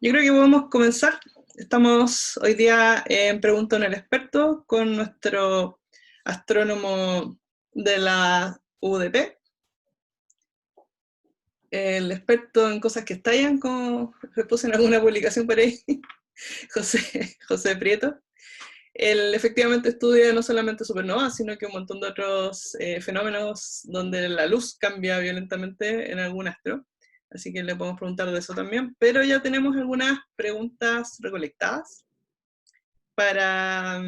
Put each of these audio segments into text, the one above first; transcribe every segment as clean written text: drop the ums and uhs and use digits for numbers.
Yo creo que podemos comenzar. Estamos hoy día en Pregunta en el Experto con nuestro astrónomo de la UDP, el experto en cosas que estallan, como se puso en alguna publicación por ahí, José Prieto. Él efectivamente estudia no solamente supernovas, sino que un montón de otros fenómenos donde la luz cambia violentamente en algún astro. Así que le podemos preguntar de eso también. Pero ya tenemos algunas preguntas recolectadas para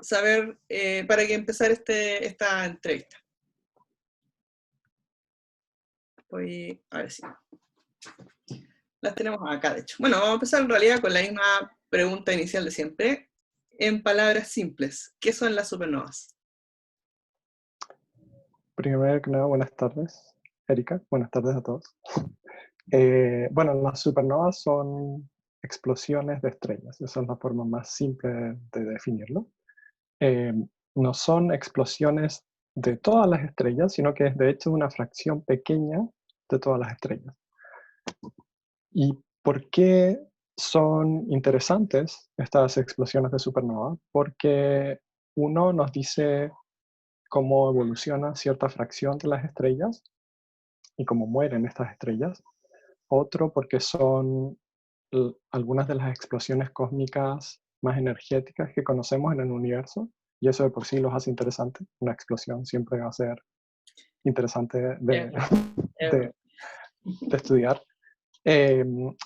saber, para que empezar esta entrevista. Voy a ver si las tenemos acá, de hecho. Bueno, vamos a empezar en realidad con la misma pregunta inicial de siempre. En palabras simples, ¿qué son las supernovas? Primero que nada, buenas tardes, Erika. Buenas tardes a todos. Bueno, las supernovas son explosiones de estrellas. Esa es la forma más simple de definirlo. No son explosiones de todas las estrellas, sino que es de hecho una fracción pequeña de todas las estrellas. ¿Y por qué son interesantes estas explosiones de supernova? Porque uno nos dice cómo evoluciona cierta fracción de las estrellas y cómo mueren estas estrellas. Otro porque son algunas de las explosiones cósmicas más energéticas que conocemos en el universo, y eso de por sí los hace interesantes. Una explosión siempre va a ser interesante de estudiar.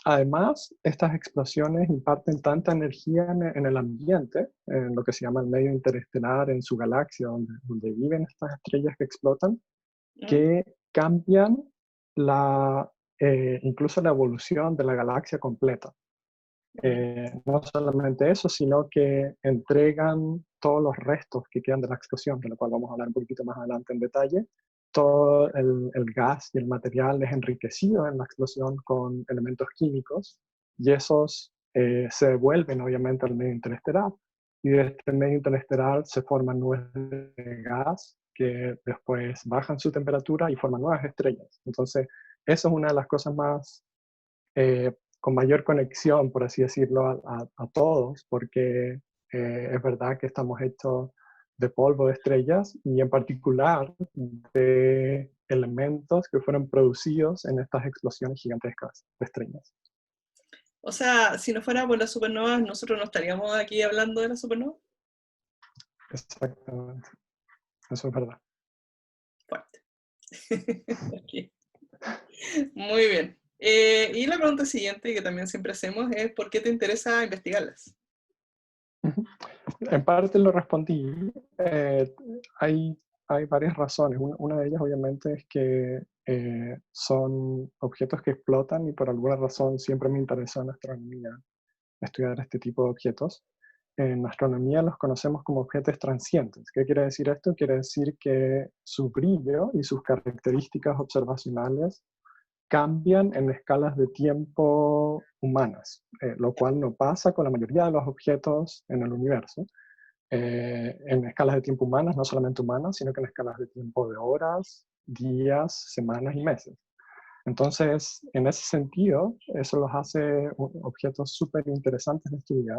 Además, estas explosiones imparten tanta energía en el ambiente, en lo que se llama el medio interestelar, en su galaxia, donde viven estas estrellas que explotan, que cambian incluso la evolución de la galaxia completa. No solamente eso, sino que entregan todos los restos que quedan de la explosión, de lo cual vamos a hablar un poquito más adelante en detalle. Todo el gas y el material es enriquecido en la explosión con elementos químicos, y esos se devuelven obviamente al medio interestelar. Y de este medio interestelar se forman nubes de gas que después bajan su temperatura y forman nuevas estrellas. Entonces, eso es una de las cosas más con mayor conexión, por así decirlo, a todos, porque es verdad que estamos hechos de polvo de estrellas y en particular de elementos que fueron producidos en estas explosiones gigantescas de estrellas. O sea, si no fuera por las supernovas, nosotros no estaríamos aquí hablando de las supernovas. Exactamente. Eso es verdad. Fuerte. Okay. Muy bien. Y la pregunta siguiente, que también siempre hacemos, es ¿por qué te interesa investigarlas? En parte lo respondí. Hay varias razones. Una de ellas obviamente es que son objetos que explotan, y por alguna razón siempre me interesó en astronomía estudiar este tipo de objetos. En astronomía los conocemos como objetos transientes. ¿Qué quiere decir esto? Quiere decir que su brillo y sus características observacionales cambian en escalas de tiempo humanas, lo cual no pasa con la mayoría de los objetos en el universo. En escalas de tiempo humanas, no solamente humanas, sino que en escalas de tiempo de horas, días, semanas y meses. Entonces, en ese sentido, eso los hace objetos súper interesantes de estudiar.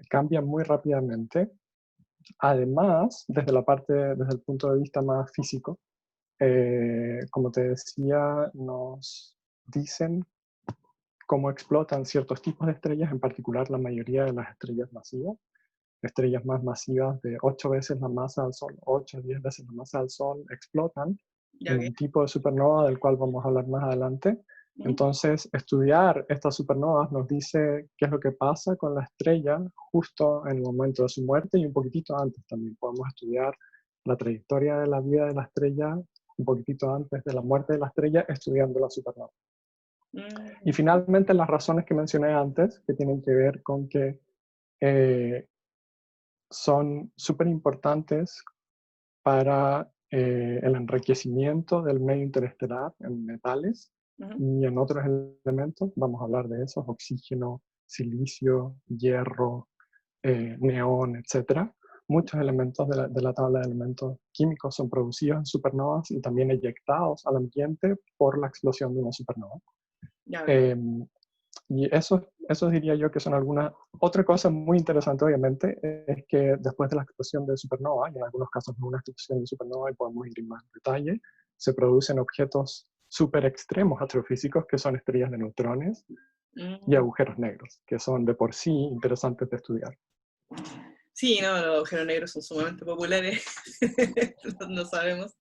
Cambian muy rápidamente. Además, desde el punto de vista más físico, como te decía, nos dicen cómo explotan ciertos tipos de estrellas, en particular la mayoría de las estrellas masivas. Estrellas más masivas de 8 veces la masa del Sol, 8 o 10 veces la masa del Sol, explotan ¿Ya, en okay? un tipo de supernova del cual vamos a hablar más adelante. Entonces, estudiar estas supernovas nos dice qué es lo que pasa con la estrella justo en el momento de su muerte y un poquitito antes también. Podemos estudiar la trayectoria de la vida de la estrella un poquitito antes de la muerte de la estrella, estudiando la supernova. Y finalmente, las razones que mencioné antes, que tienen que ver con que son súper importantes para el enriquecimiento del medio interestelar en metales y en otros elementos. Vamos a hablar de esos: oxígeno, silicio, hierro, neón, etc. Muchos elementos de la tabla de elementos químicos son producidos en supernovas y también eyectados al ambiente por la explosión de una supernova. Ya, ok. Em, y eso diría yo que son algunas. Otra cosa muy interesante, obviamente, es que después de la explosión de supernova, y en algunos casos no una explosión de supernova, y podemos ir en más detalle, se producen objetos súper extremos astrofísicos que son estrellas de neutrones y Mm. agujeros negros, que son de por sí interesantes de estudiar. Sí, no, los agujeros negros son sumamente populares, no sabemos.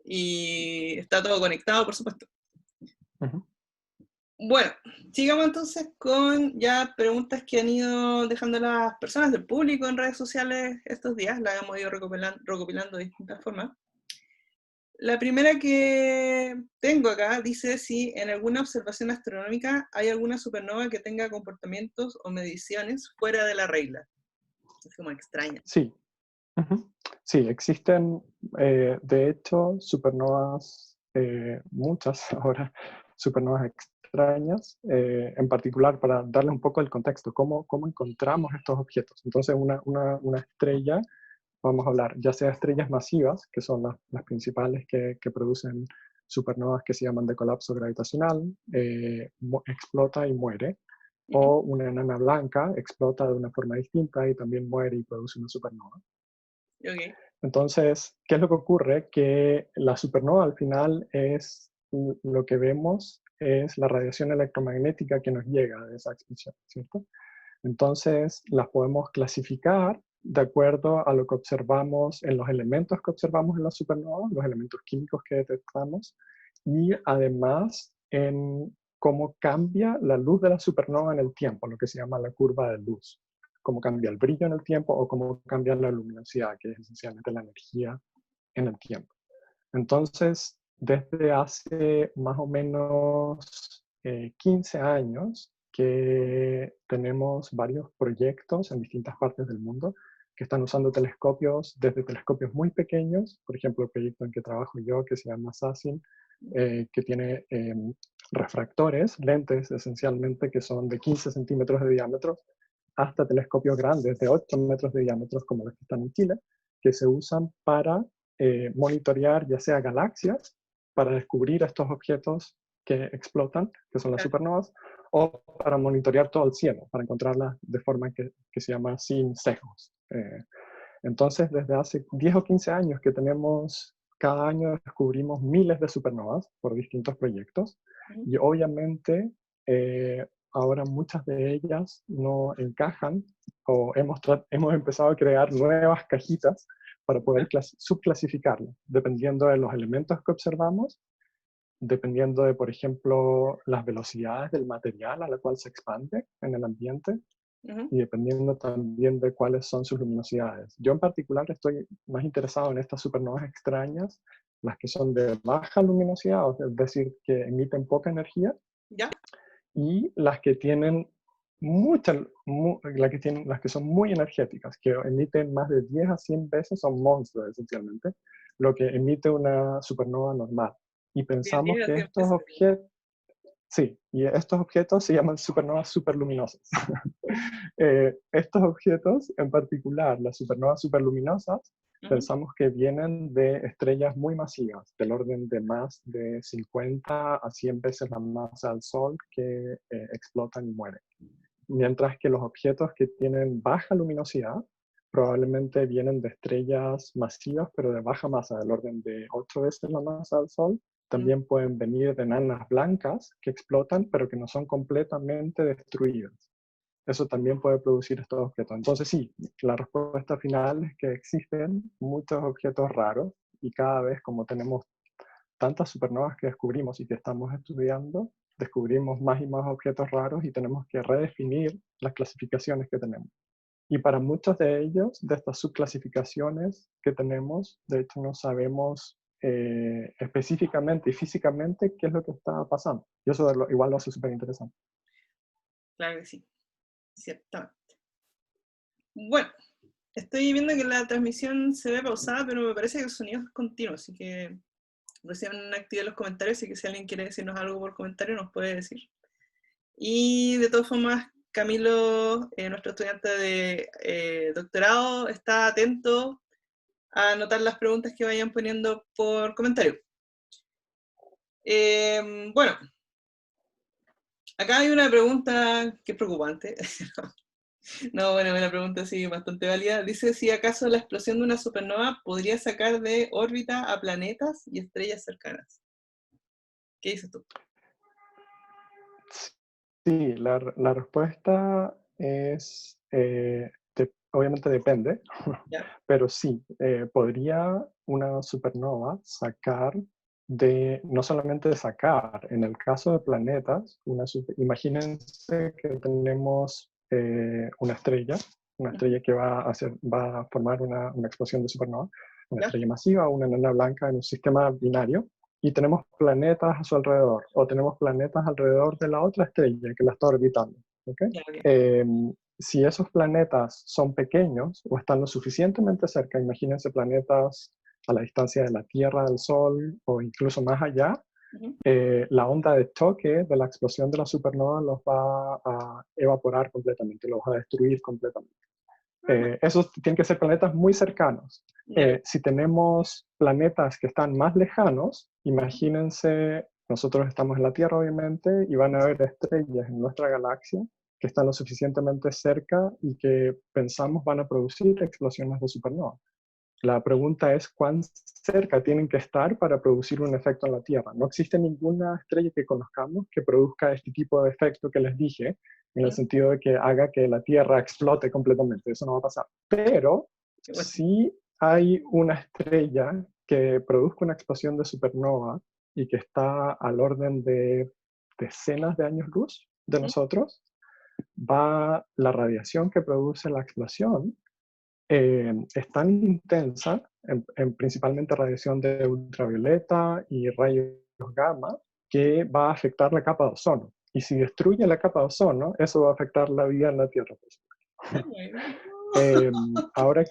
Y está todo conectado, por supuesto. Ujú. Bueno, sigamos entonces con ya preguntas que han ido dejando las personas del público en redes sociales estos días, las hemos ido recopilando de distintas formas. La primera que tengo acá dice si en alguna observación astronómica hay alguna supernova que tenga comportamientos o mediciones fuera de la regla. Es como extraña. Sí. Ujú. Sí, existen, de hecho, supernovas, muchas ahora, supernovas extrañas, en particular para darle un poco el contexto, cómo encontramos estos objetos. Entonces, una estrella, vamos a hablar, ya sea estrellas masivas, que son las principales que producen supernovas que se llaman de colapso gravitacional, explota y muere, Ujú. o una enana blanca explota de una forma distinta y también muere y produce una supernova. Ok. Entonces, ¿qué es lo que ocurre? Que la supernova al final es lo que vemos es la radiación electromagnética que nos llega de esa explosión, ¿cierto? Entonces, las podemos clasificar de acuerdo a lo que observamos en los elementos que observamos en la supernova, los elementos químicos que detectamos, y además en cómo cambia la luz de la supernova en el tiempo, lo que se llama la curva de luz, cómo cambia el brillo en el tiempo o cómo cambia la luminosidad, que es esencialmente la energía en el tiempo. Entonces, desde hace más o menos 15 años que tenemos varios proyectos en distintas partes del mundo que están usando telescopios, desde telescopios muy pequeños, por ejemplo, el proyecto en que trabajo yo, que se llama SASIN, que tiene refractores, lentes esencialmente, que son de 15 centímetros de diámetro, hasta telescopios grandes de 8 metros de diámetro, como los que están en Chile, que se usan para monitorear ya sea galaxias, para descubrir estos objetos que explotan, que son las Claro. supernovas, o para monitorear todo el cielo, para encontrarlas de forma que se llama sin sesgos. Entonces, desde hace 10 o 15 años que tenemos, cada año descubrimos miles de supernovas por distintos proyectos, Ujú. y obviamente ahora muchas de ellas no encajan, o hemos empezado a crear nuevas cajitas para poder subclasificarlas, dependiendo de los elementos que observamos, dependiendo de, por ejemplo, las velocidades del material a la cual se expande en el ambiente, Ujú. y dependiendo también de cuáles son sus luminosidades. Yo en particular estoy más interesado en estas supernovas extrañas, las que son de baja luminosidad, es decir, que emiten poca energía, ¿Ya? y las que tienen las que son muy energéticas, que emiten más de 10 a 100 veces, son monstruos esencialmente, lo que emite una supernova normal. Y Bien, pensamos bien, que así estos empieza. objetos, sí, y estos objetos se llaman supernovas superluminosas. Estos objetos, en particular las supernovas superluminosas, Ujú. pensamos que vienen de estrellas muy masivas, del orden de más de 50 a 100 veces la masa del Sol, que explotan y mueren. Mientras que los objetos que tienen baja luminosidad probablemente vienen de estrellas masivas, pero de baja masa, del orden de 8 veces la masa del Sol. Mm. También pueden venir de enanas blancas que explotan, pero que no son completamente destruidas. Eso también puede producir estos objetos. Entonces sí, la respuesta final es que existen muchos objetos raros, y cada vez como tenemos tantas supernovas que descubrimos y que estamos estudiando, descubrimos más y más objetos raros y tenemos que redefinir las clasificaciones que tenemos. Y para muchos de ellos, de estas subclasificaciones que tenemos, de hecho no sabemos específicamente y físicamente qué es lo que está pasando. Y eso igual lo hace súper interesante. Claro que sí, ciertamente. Bueno, estoy viendo que la transmisión se ve pausada, pero me parece que el sonido es continuo, así que recién activé los comentarios, así que si alguien quiere decirnos algo por comentario nos puede decir. Y de todas formas, Camilo, nuestro estudiante de doctorado, está atento a anotar las preguntas que vayan poniendo por comentario. Bueno, Acá hay una pregunta que es preocupante. No, bueno, una pregunta así bastante válida. Dice si acaso la explosión de una supernova podría sacar de órbita a planetas y estrellas cercanas. ¿Qué dices tú? Sí, la respuesta es, obviamente depende, ¿Ya? pero sí, podría una supernova sacar no solamente sacar, en el caso de planetas, imagínense que tenemos una Ujú. estrella que va a formar una explosión de supernova, una ¿Ya? estrella masiva, una enana blanca en un sistema binario, y tenemos planetas a su alrededor, o tenemos planetas alrededor de la otra estrella que la está orbitando. ¿Okay? Ya, ok. Eh, si esos planetas son pequeños o están lo suficientemente cerca, imagínense planetas a la distancia de la Tierra, del Sol o incluso más allá, Ujú. la onda de choque de la explosión de la supernova los va a evaporar completamente, los va a destruir completamente. Ah, Esos tienen que ser planetas muy cercanos. ya. Si tenemos planetas que están más lejanos, imagínense, nosotros estamos en la Tierra obviamente, y van a haber estrellas en nuestra galaxia que están lo suficientemente cerca y que pensamos van a producir explosiones de supernova. La pregunta es cuán cerca tienen que estar para producir un efecto en la Tierra. No existe ninguna estrella que conozcamos que produzca este tipo de efecto que les dije, en el Ujú. sentido de que haga que la Tierra explote completamente. Eso no va a pasar. Pero Qué bueno. si hay una estrella que produzca una explosión de supernova y que está al orden de decenas de años luz de Ujú. nosotros, la radiación que produce la explosión es tan intensa, principalmente radiación de ultravioleta y rayos gamma, que va a afectar la capa de ozono. Y si destruye la capa de ozono, eso va a afectar la vida en la Tierra, por Ah, supuesto. bueno. Ahora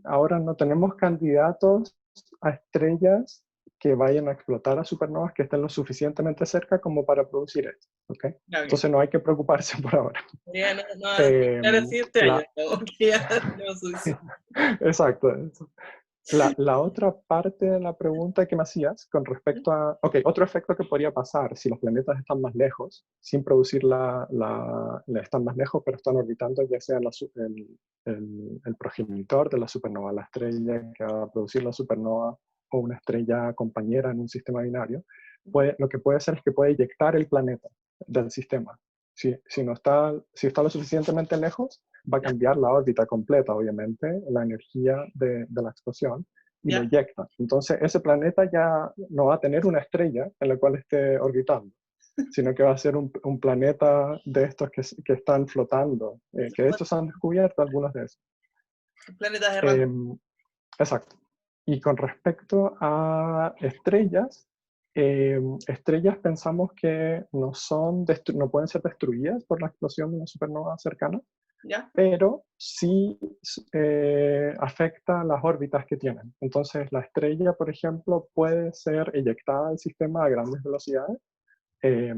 ahora no tenemos candidatos a estrellas que vayan a explotar a supernovas que estén lo suficientemente cerca como para producir esto. ¿Okay? Ya, ok. Entonces no hay que preocuparse por ahora. Ya no, no van a Eh, terminar así este año, la, ¿no? Que ya tenemos suficiente. exacto. Eso. La otra parte de la pregunta que me hacías con respecto a, ok, otro efecto que podría pasar si los planetas están más lejos, sin producir están más lejos, pero están orbitando ya sea el progenitor de la supernova, la estrella que va a producir la supernova o una estrella compañera en un sistema binario, lo que puede hacer es que puede eyectar el planeta del sistema. Si está lo suficientemente lejos, va a Ya, cambiar la órbita completa, obviamente, la energía de la explosión, y lo ya. eyecta. Entonces, ese planeta ya no va a tener una estrella en la cual esté orbitando, sino que va a ser un planeta de estos que están flotando, que de hecho se han descubierto algunos de esos. Planetas errantes. Eh, exacto. Y con respecto a estrellas, estrellas pensamos que no pueden ser destruidas por la explosión de una supernova cercana, ¿Ya? pero sí afecta las órbitas que tienen. Entonces, la estrella, por ejemplo, puede ser eyectada del sistema a grandes velocidades eh,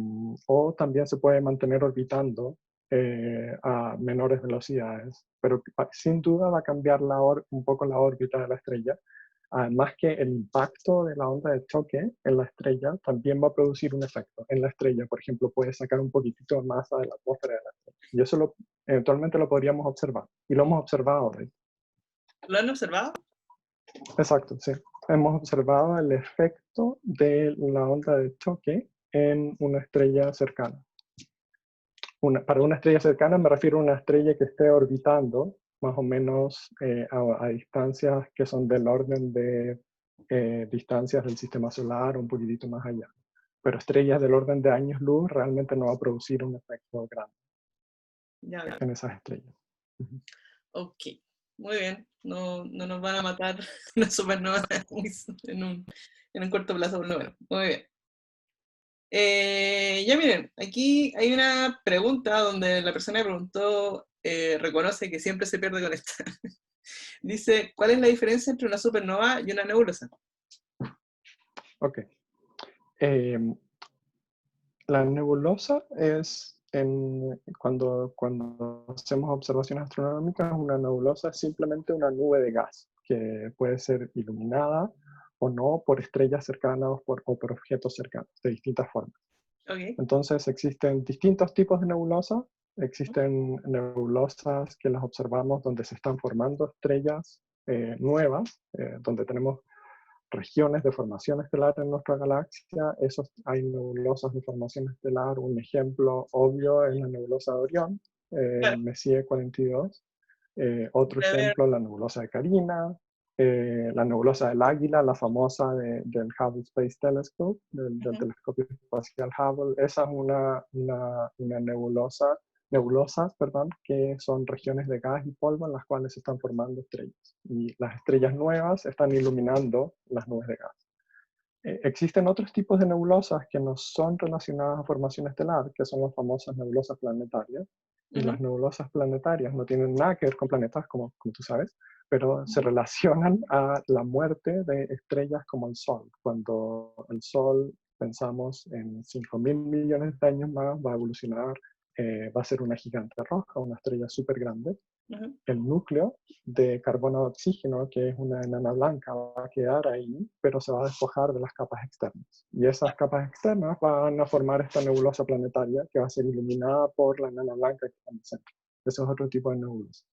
o también se puede mantener orbitando a menores velocidades, pero sin duda va a cambiar un poco la órbita de la estrella. Además que el impacto de la onda de choque en la estrella también va a producir un efecto en la estrella. Por ejemplo, puede sacar un poquitito de masa de la atmósfera de la estrella. Y eso eventualmente lo podríamos observar. Y lo hemos observado. ¿Lo han observado? Exacto, sí. Hemos observado el efecto de la onda de choque en una estrella cercana. Para una estrella cercana me refiero a una estrella que esté orbitando más o menos a distancias que son del orden de distancias del sistema solar o un poquitito más allá. Pero estrellas del orden de años luz realmente no va a producir un efecto grande Ya, ya. en esas estrellas. Ujú. Ok. Muy bien. No, no nos van a matar una supernova en un corto plazo, por lo menos. Muy bien. Ya miren, aquí hay una pregunta donde la persona que preguntó reconoce que siempre se pierde con esta. Dice, ¿cuál es la diferencia entre una supernova y una nebulosa? Ok. Eh, la nebulosa es cuando hacemos observaciones astronómicas, una nebulosa es simplemente una nube de gas que puede ser iluminada o no por estrellas cercanas o por objetos cercanos, de distintas formas. Ok. Entonces existen distintos tipos de nebulosas. Existen nebulosas que las observamos donde se están formando estrellas nuevas, donde tenemos regiones de formación estelar en nuestra galaxia. Hay nebulosas de formación estelar. Un ejemplo obvio es la nebulosa de Orión, Claro. Messier 42. Otro A ver, ejemplo, la nebulosa de Carina, la nebulosa del Águila, la famosa del Hubble Space Telescope, del ujú, telescopio espacial Hubble. Esa es una nebulosas, perdón, que son regiones de gas y polvo en las cuales se están formando estrellas. Y las estrellas nuevas están iluminando las nubes de gas. Existen otros tipos de nebulosas que no son relacionadas a formación estelar, que son las famosas nebulosas planetarias. Y ujú, las nebulosas planetarias no tienen nada que ver con planetas, como tú sabes, pero se ujú. relacionan a la muerte de estrellas como el Sol. Cuando el Sol, pensamos en 5.000 millones de años más, va a evolucionar, va a ser una gigante roja, una estrella súper grande. Ujú. El núcleo de carbono de oxígeno, que es una enana blanca, va a quedar ahí, pero se va a despojar de las capas externas. Y esas capas externas van a formar esta nebulosa planetaria que va a ser iluminada por la enana blanca que está en el centro. Ese es otro tipo de nebulosa.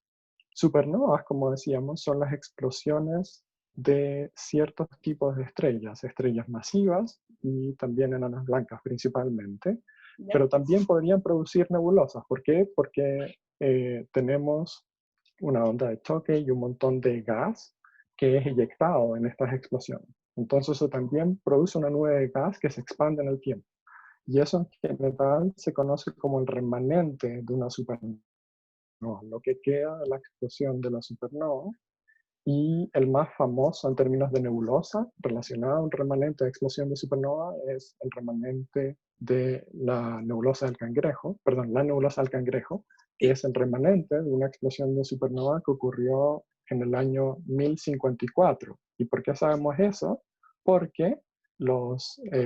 Supernovas, como decíamos, son las explosiones de ciertos tipos de estrellas, estrellas masivas y también enanas blancas principalmente, ¿Ya? pero también podrían producir nebulosas. ¿Por qué? Porque tenemos una onda de choque y un montón de gas que es eyectado en estas explosiones. Entonces eso también produce una nube de gas que se expande en el tiempo. Y eso en general se conoce como el remanente de una supernova, lo que queda de la explosión de la supernova. Y el más famoso en términos de nebulosa, relacionado a un remanente de explosión de supernova, es el remanente de la nebulosa del Cangrejo, perdón, la nebulosa del Cangrejo, que Sí. es el remanente de una explosión de supernova que ocurrió en el año 1054. ¿Y por qué sabemos eso? Porque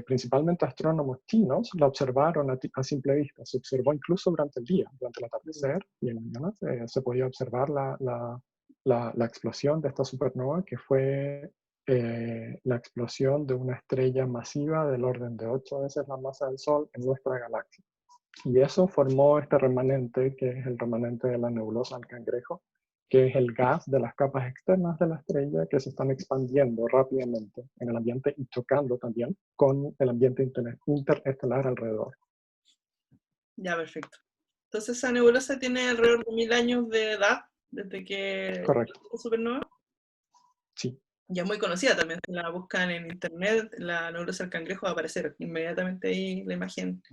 principalmente astrónomos chinos la observaron a simple vista. Se observó incluso durante el día, durante el atardecer y en la mañana se podía observar la explosión de esta supernova, que fue la explosión de una estrella masiva del orden de 8 veces la masa del Sol en nuestra galaxia. Y eso formó este remanente, que es el remanente de la nebulosa del Cangrejo, que es el gas de las capas externas de la estrella que se están expandiendo rápidamente en el ambiente y chocando también con el ambiente interestelar alrededor. Ya, perfecto. Entonces esa nebulosa tiene alrededor de 1000 años de edad desde que Correcto, la supernova. sí. Ya muy conocida también. Si la buscan en internet, la nebulosa del Cangrejo va a aparecer inmediatamente ahí la imagen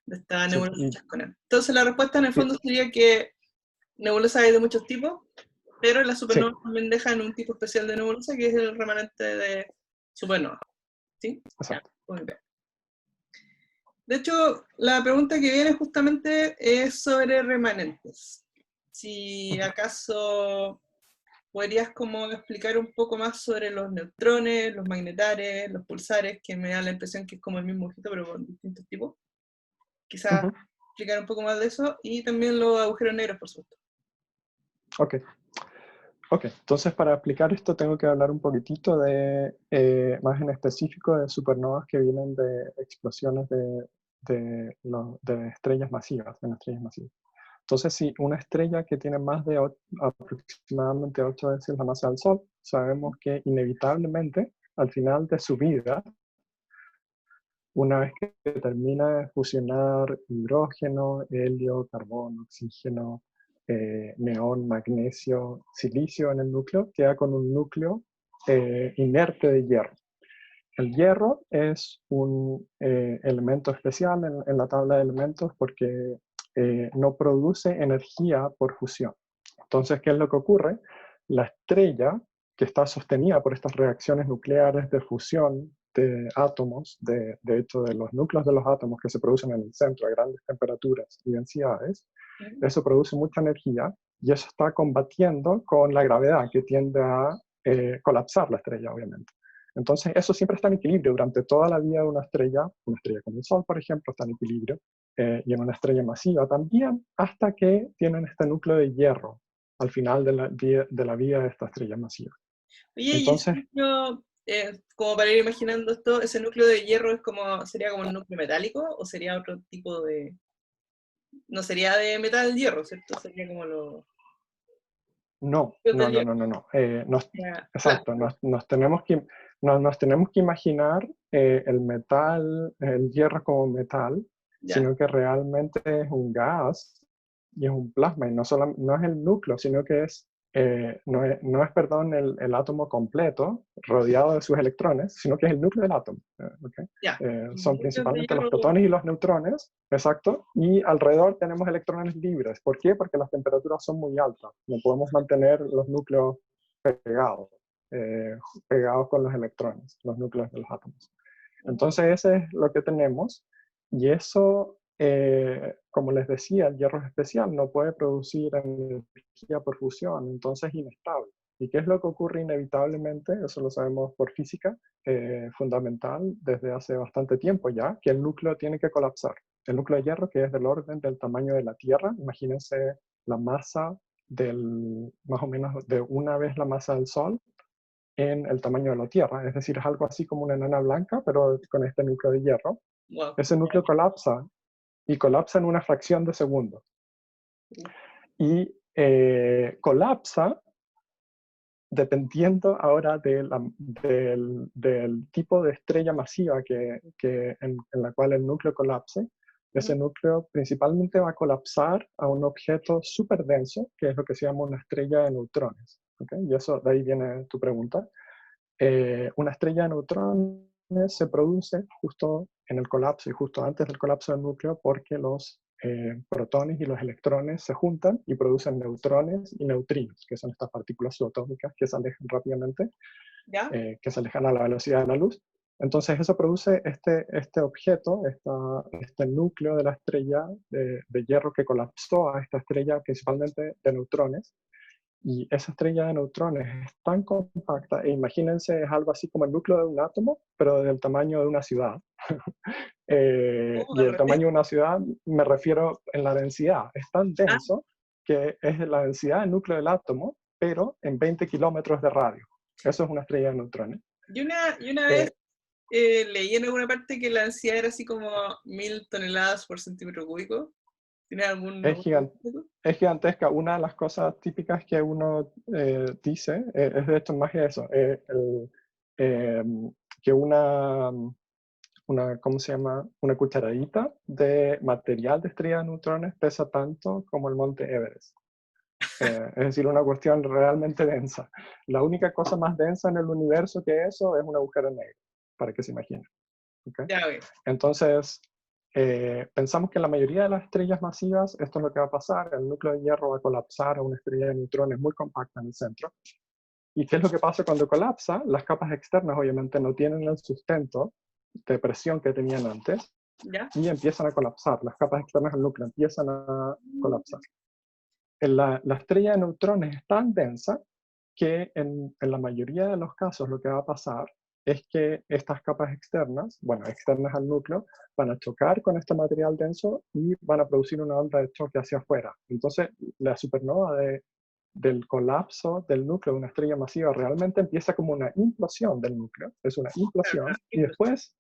de esta Sí, nebulosa chasconera. Entonces la respuesta en el fondo sería que nebulosas hay de muchos tipos, pero las sí, supernovas también dejan un tipo especial de nebulosa que es el remanente de supernova. ¿Sí? Ya, exacto. muy bien. De hecho, la pregunta que viene justamente es sobre remanentes. Si acaso podrías como explicar un poco más sobre los neutrones, los magnetares, los pulsares, que me da la impresión que es como el mismo objeto, pero con distintos tipos. Quizás Ujú. explicar un poco más de eso y también los agujeros negros, por supuesto. Ok. Ok, entonces para explicar esto tengo que hablar un poquitito más en específico de supernovas que vienen de explosiones de estrellas masivas, de estrellas masivas. Entonces, si una estrella que tiene más de aproximadamente 8 veces la masa del Sol, sabemos que inevitablemente al final de su vida, una vez que termina de fusionar hidrógeno, helio, carbono, oxígeno, neón, magnesio, silicio en el núcleo, queda con un núcleo inerte de hierro. El hierro es un elemento especial en la tabla de elementos porque no produce energía por fusión. Entonces, ¿qué es lo que ocurre? La estrella, que está sostenida por estas reacciones nucleares de fusión de átomos, de hecho de los núcleos de los átomos que se producen en el centro a grandes temperaturas y densidades, eso produce mucha energía y eso está combatiendo con la gravedad que tiende a colapsar la estrella, obviamente. Entonces, eso siempre está en equilibrio durante toda la vida de una estrella como el Sol, por ejemplo, está en equilibrio, y en una estrella masiva también, hasta que tienen este núcleo de hierro al final de la vida de esta estrella masiva. Oye, ¿y ese Entonces, núcleo como para ir imaginando esto, ese núcleo de hierro sería como un núcleo metálico, o sería otro tipo de, no sería de metal hierro, ¿cierto? Sería como los No, núcleos no, del no, hierro, no, no, no. Exacto, plástico, nos tenemos que imaginar el metal, el hierro como metal, ya. sino que realmente es un gas y es un plasma, y no es el núcleo, sino que no es, perdón, el átomo completo rodeado de sus electrones, sino que es el núcleo del átomo. ¿Ok? Ya, Son núcleos de principalmente los hierro, protones y los neutrones, exacto, y alrededor tenemos electrones libres. ¿Por qué? Porque las temperaturas son muy altas, no podemos mantener los núcleos pegados, eh, pegados con los electrones, los núcleos de los átomos. Entonces ese es lo que tenemos, y eso, como les decía, el hierro es especial, no puede producir energía por fusión, entonces es inestable. ¿Y qué es lo que ocurre inevitablemente? Eso lo sabemos por física fundamental desde hace bastante tiempo ya, que el núcleo tiene que colapsar. El núcleo de hierro, que es del orden del tamaño de la Tierra, imagínense la masa más o menos de una vez la masa del Sol en el tamaño de la Tierra, es decir, es algo así como una enana blanca, pero con este núcleo de hierro. wow. Ese núcleo colapsa, y colapsa en una fracción de segundo. Y colapsa dependiendo ahora del tipo de estrella masiva en la cual el núcleo colapse. Ese núcleo principalmente va a colapsar a un objeto súper denso, que es lo que se llama una estrella de neutrones. ¿Okay? Y eso, de ahí viene tu pregunta. Una estrella de neutrones se produce justo en el colapso y justo antes del colapso del núcleo, porque los protones y los electrones se juntan y producen neutrones y neutrinos, que son estas partículas subatómicas que se alejan rápidamente, ¿Ya? que se alejan a la velocidad de la luz. Entonces eso produce este objeto, este núcleo de la estrella de hierro que colapsó a esta estrella principalmente de neutrones. Y esa estrella de neutrones es tan compacta, e imagínense, es algo así como el núcleo de un átomo, pero del tamaño de una ciudad. Oh, Y al el revés. tamaño de una ciudad me refiero en la densidad. Es tan Ah, denso que es la densidad del núcleo del átomo, pero en 20 kilómetros de radio. Eso es una estrella de neutrones. y una vez Eh, leí en alguna parte que la densidad era así como 1000 toneladas por centímetro cúbico. ¿Tienes es, algún gigan- dato? es gigantesca. Una de las cosas típicas que uno dice, es de esto más que eso, eh, que ¿cómo se llama? Una cucharadita de material de estrella de neutrones pesa tanto como el monte Everest. Es decir, una cuestión realmente densa. La única cosa más densa en el universo que eso es un agujero negro, para que se imaginen. ¿Okay? Ya, ok. Entonces, pensamos que en la mayoría de las estrellas masivas esto es lo que va a pasar, el núcleo de hierro va a colapsar a una estrella de neutrones muy compacta en el centro. ¿Y qué es lo que pasa cuando colapsa? Las capas externas obviamente no tienen el sustento de presión que tenían antes, ¿Ya? y empiezan a colapsar. Las capas externas del núcleo empiezan a colapsar. La estrella de neutrones es tan densa que en la mayoría de los casos lo que va a pasar es que estas capas externas, bueno, externas al núcleo, van a chocar con este material denso y van a producir una onda de choque hacia afuera. Entonces, la supernova del colapso del núcleo de una estrella masiva realmente empieza como una implosión del núcleo, es una Claro, implosión, y impresión. después,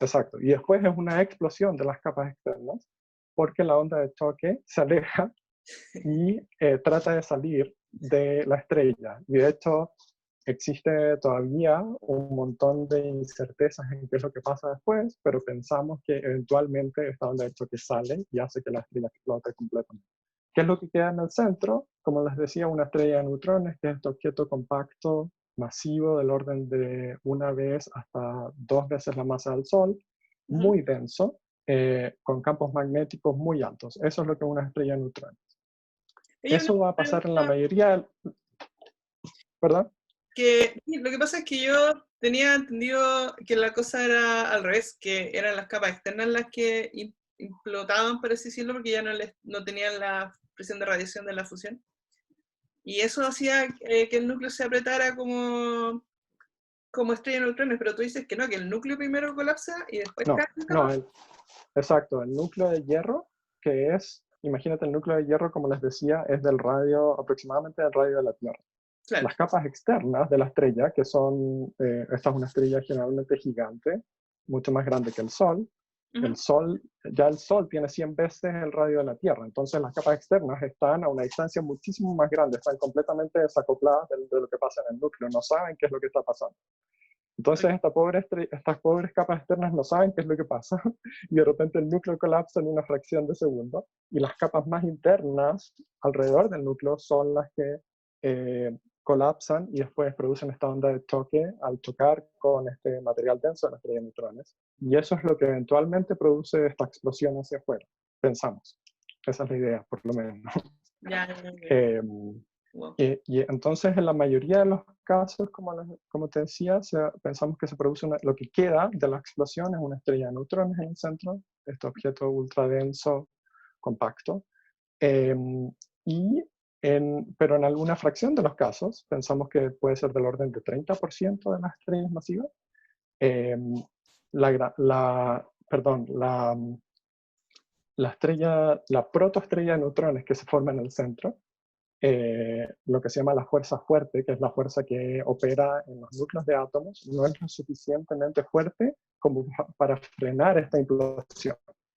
exacto, y después es una explosión de las capas externas, porque la onda de choque se aleja y trata de salir de la estrella. Y de hecho, existe todavía un montón de incertezas en qué es lo que pasa después, pero pensamos que eventualmente esta onda de choque sale y hace que la estrella explote completamente. ¿Qué es lo que queda en el centro? Como les decía, una estrella de neutrones, que es este objeto compacto, masivo, del orden de una vez hasta 2 veces la masa del Sol, Ujú. muy denso, con campos magnéticos muy altos. Eso es lo que es una estrella de neutrones. Oye, una Eso va a pasar en la pregunta mayoría, ¿verdad? lo que pasa es que yo tenía entendido que la cosa era al revés, que eran las capas externas las que implotaban, por así decirlo, porque ya no tenían la presión de radiación de la fusión. Y eso hacía que el núcleo se apretara como estrella de neutrones, pero tú dices que no, que el núcleo primero colapsa y después cae No, la no, capa. exacto, el núcleo de hierro, que es, imagínate, el núcleo de hierro, como les decía, es del radio, aproximadamente del radio de la Tierra. Claro. Las capas externas de la estrella, que son, esta es una estrella generalmente gigante, mucho más grande que el Sol. El Sol, ya el Sol tiene 100 veces el radio de la Tierra, entonces las capas externas están a una distancia muchísimo más grande, están completamente desacopladas de lo que pasa en el núcleo, no saben qué es lo que está pasando. Entonces estas pobres capas externas no saben qué es lo que pasa y de repente el núcleo colapsa en una fracción de segundo y las capas más internas alrededor del núcleo son las que colapsan y después producen esta onda de choque al chocar con este material denso de la estrella de neutrones. Y eso es lo que eventualmente produce esta explosión hacia afuera, pensamos. Esa es la idea, por lo menos. Ya, ya, ya. Wow. Y entonces en la mayoría de los casos, como te decía, pensamos que se produce lo que queda de la explosión es una estrella de neutrones en el centro, este objeto ultradenso compacto. Pero en alguna fracción de los casos, pensamos que puede ser del orden de 30% de las estrellas masivas, la protoestrella de neutrones que se forma en el centro, lo que se llama la fuerza fuerte, que es la fuerza que opera en los núcleos de átomos, no es lo suficientemente fuerte como para frenar esta implosión.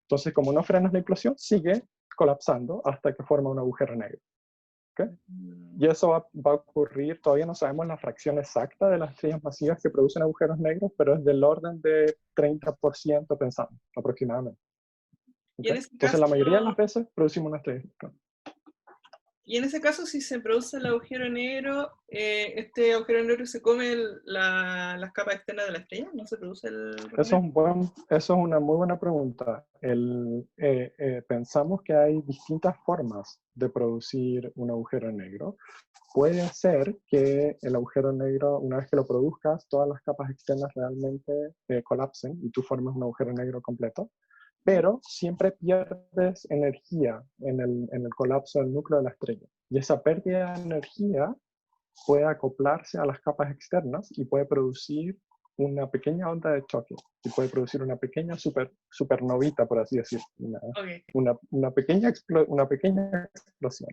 Entonces, como no frenas la implosión, sigue colapsando hasta que forma un agujero negro. ¿Okay? Y eso va a ocurrir, todavía no sabemos la fracción exacta de las estrellas masivas que producen agujeros negros, pero es del orden de 30%, pensamos, aproximadamente. ¿Okay? Entonces, la mayoría de las veces producimos una estrella. Y en ese caso, si se produce el agujero negro, ¿este agujero negro se come las capas externas de la estrella? ¿No se produce el agujero negro? Eso es una muy buena pregunta. Pensamos que hay distintas formas de producir un agujero negro. Puede ser que el agujero negro, una vez que lo produzcas, todas las capas externas realmente colapsen y tú formes un agujero negro completo. Pero siempre pierdes energía en el colapso del núcleo de la estrella. Y esa pérdida de energía puede acoplarse a las capas externas y puede producir una pequeña onda de choque y puede producir una pequeña supernovita, por así decirlo, una pequeña explosión.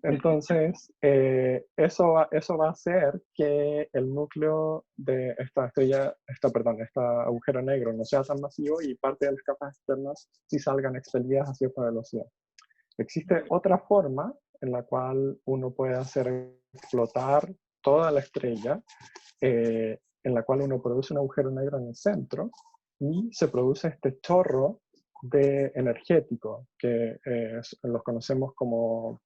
Entonces, eso va a hacer que el núcleo de esta estrella, este agujero negro no sea tan masivo y parte de las capas externas sí salgan expelidas hacia otra velocidad. Existe otra forma en la cual uno puede hacer explotar toda la estrella, en la cual uno produce un agujero negro en el centro y se produce este chorro energético, que los conocemos como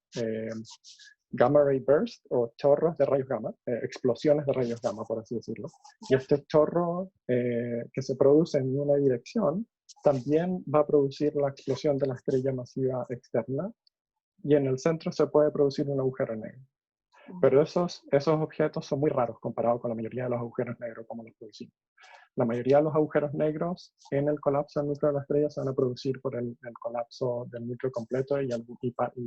gamma ray burst o chorros de rayos gamma, explosiones de rayos gamma, por así decirlo. Y este chorro que se produce en una dirección también va a producir la explosión de la estrella masiva externa y en el centro se puede producir un agujero negro. Pero esos objetos son muy raros comparados con la mayoría de los agujeros negros como los producimos. La mayoría de los agujeros negros en el colapso del núcleo de la estrella se van a producir por el colapso del núcleo completo y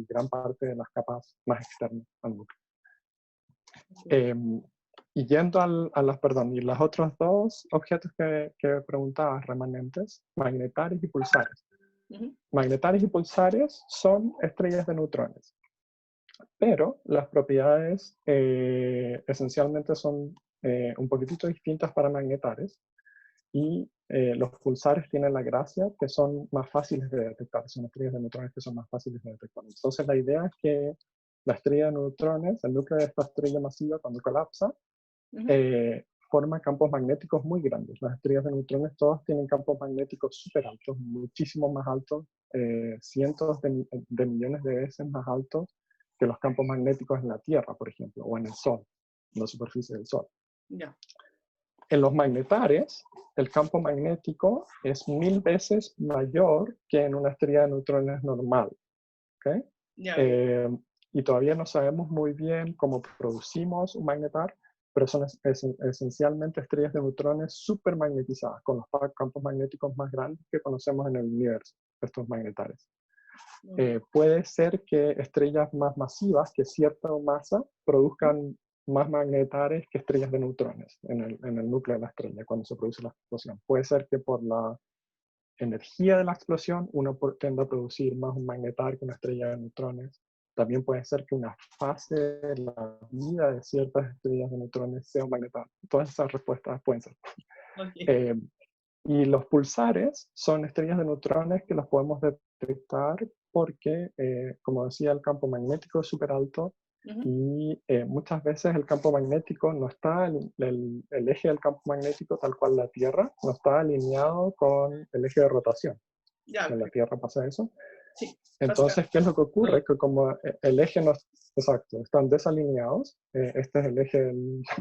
gran parte de las capas más externas al núcleo. Y yendo y los otros dos objetos que preguntabas, remanentes, magnetares y pulsares. Magnetares y pulsares son estrellas de neutrones, pero las propiedades esencialmente son un poquitito distintas para magnetares y los pulsares tienen la gracia que son más fáciles de detectar, son estrellas de neutrones que son más fáciles de detectar. Entonces la idea es que la estrella de neutrones, el núcleo de esta estrella masiva cuando colapsa, forma campos magnéticos muy grandes. Las estrellas de neutrones todas tienen campos magnéticos súper altos, muchísimo más altos, cientos de millones de veces más altos que los campos magnéticos en la Tierra, por ejemplo, o en el Sol, en la superficie del Sol. Yeah. En los magnetares, el campo magnético es 1000 veces mayor que en una estrella de neutrones normal. ¿Okay? Yeah. Y todavía no sabemos muy bien cómo producimos un magnetar, pero son esencialmente estrellas de neutrones supermagnetizadas, con los campos magnéticos más grandes que conocemos en el universo, estos magnetares. Puede ser que estrellas más masivas, que cierta masa, produzcan más magnetares que estrellas de neutrones en el núcleo de la estrella cuando se produce la explosión. Puede ser que por la energía de la explosión uno tienda a producir más un magnetar que una estrella de neutrones, También puede ser que una fase de la vida de ciertas estrellas de neutrones sea un magnetar. Todas esas respuestas pueden ser. Ok. Eh, y los pulsares son estrellas de neutrones que los podemos detectar porque, como decía, el campo magnético es súper alto Ujú. y muchas veces el campo magnético no está, el eje del campo magnético, tal cual la Tierra, no está alineado con el eje de rotación. Ya, En la perfecto. Tierra pasa eso. Sí, pasa. Entonces, ¿qué es lo que No, ocurre? Que como el eje no, exacto, están desalineados, este es el eje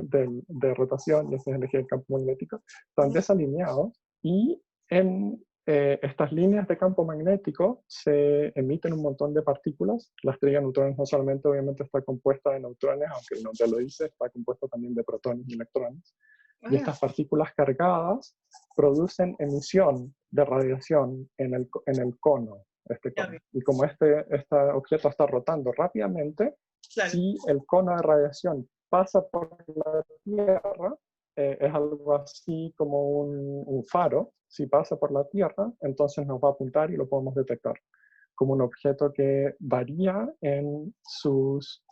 de rotación y este es el eje del campo magnético, están ujú. desalineados y en estas líneas de campo magnético se emiten un montón de partículas. La estrella de neutrones no solamente obviamente está compuesta de neutrones, aunque el nombre lo dice, está compuesta también de protones y electrones. Y Ah, estas partículas cargadas producen emisión de radiación en el cono, este ya, cono. ok. Y como este objeto está rotando rápidamente, Claro. si el cono de radiación pasa por la Tierra, es algo así como un faro. Si pasa por la Tierra, entonces nos va a apuntar y lo podemos detectar como un objeto que varía en sus,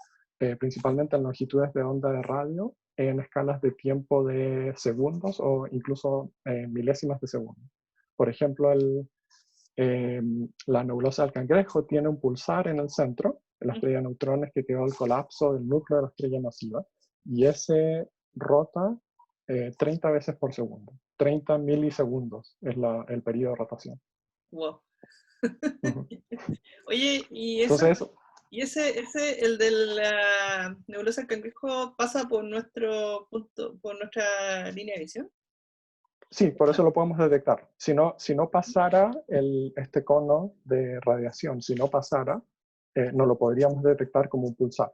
principalmente en longitudes de onda de radio, en escalas de tiempo de segundos o incluso milésimas de segundo. Por ejemplo, eh, la nebulosa del Cangrejo tiene un pulsar en el centro, en la Ujú. estrella de neutrones que quedó el colapso del núcleo de la estrella masiva, y ese rota 30 veces por segundo. 30 milisegundos es el periodo de rotación. Wow. Ujú. Oye, ¿y eso? Entonces, ¿Y el de la nebulosa del Cangrejo pasa por nuestro punto, por nuestra línea de visión? sí, por eso lo podemos detectar. Si no pasara este cono de radiación, si no pasara, no lo podríamos detectar como un pulsar.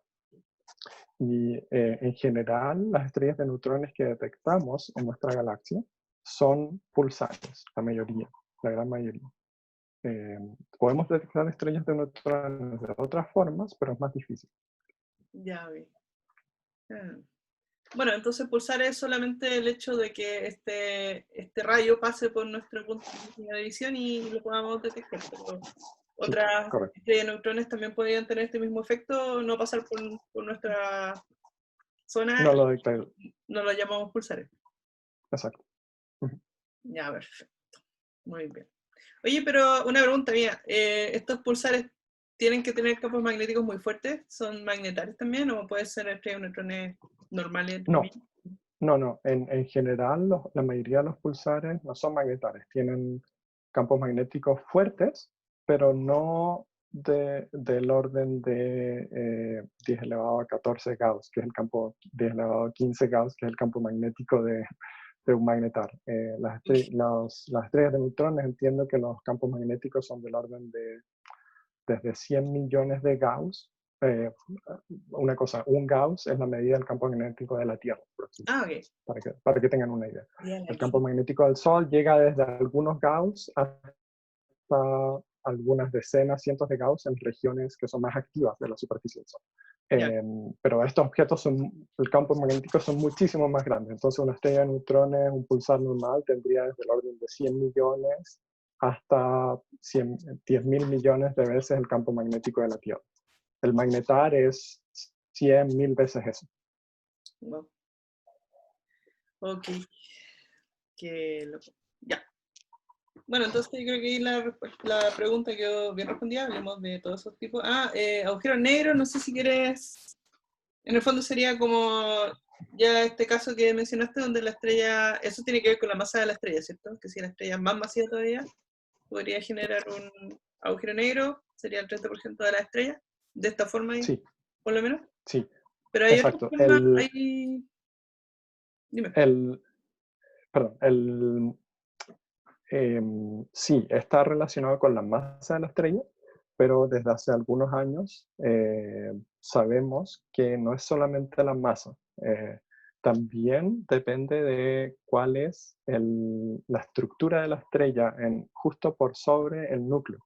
Y en general, las estrellas de neutrones que detectamos en nuestra galaxia son pulsares, la mayoría, la gran mayoría. Eh, Podemos detectar estrellas de neutrones de otras formas, pero es más difícil. Ya ve. Ah. Bueno, entonces pulsar es solamente el hecho de que este rayo pase por nuestro punto de línea de visión y lo podamos detectar, pero Sí, otras correcto. estrellas de neutrones también podrían tener este mismo efecto, no pasar por nuestra zona No lo y detecta. no lo llamamos pulsares. Exacto. Ujú. Ya, perfecto. Muy bien. Oye, pero una pregunta mía, ¿estos pulsares tienen que tener campos magnéticos muy fuertes? ¿Son magnetales también o puede ser estrellas de neutrones normales, entre No, comillas? no. En general, la mayoría de los pulsares no son magnetares. Tienen campos magnéticos fuertes, pero no del orden de 10 elevado a 14 Gauss, que es el campo 10 elevado a 15 Gauss, que es el campo magnético de un magnetar. Las estrellas de neutrones entiendo que los campos magnéticos son del orden de desde 100 millones de Gauss. eh, una cosa, un Gauss es la medida del campo magnético de la Tierra, Ah, ok. para que tengan una idea. Ya la El campo dije. magnético del Sol llega desde algunos Gauss hasta algunas decenas, cientos de Gauss en regiones que son más activas de la superficie del Sol. Ya. Pero estos objetos, el campo magnético son muchísimo más grandes. Entonces una estrella de neutrones, un pulsar normal, tendría desde el orden de 100 millones hasta 10.000 millones de veces el campo magnético de la Tierra. El magnetar es 100.000 veces eso. Wow. Ok. Qué loco. Ya. Bueno, entonces yo creo que ahí la pregunta quedó bien respondida. Hablemos de todos esos tipos. Ah, agujeros negros, no sé si quieres. En el fondo sería como ya este caso que mencionaste, donde la estrella. Eso tiene que ver con la masa de la estrella, ¿cierto? Que si la estrella es más masiva todavía, podría generar un agujero negro, sería el 30% de la estrella. De esta forma, Sí, por lo menos. sí, Pero hay otra exacto. forma. Hay... Dime. El, perdón, sí, está relacionado con la masa de la estrella, pero desde hace algunos años sabemos que no es solamente la masa, también depende de cuál es la estructura de la estrella justo por sobre el núcleo.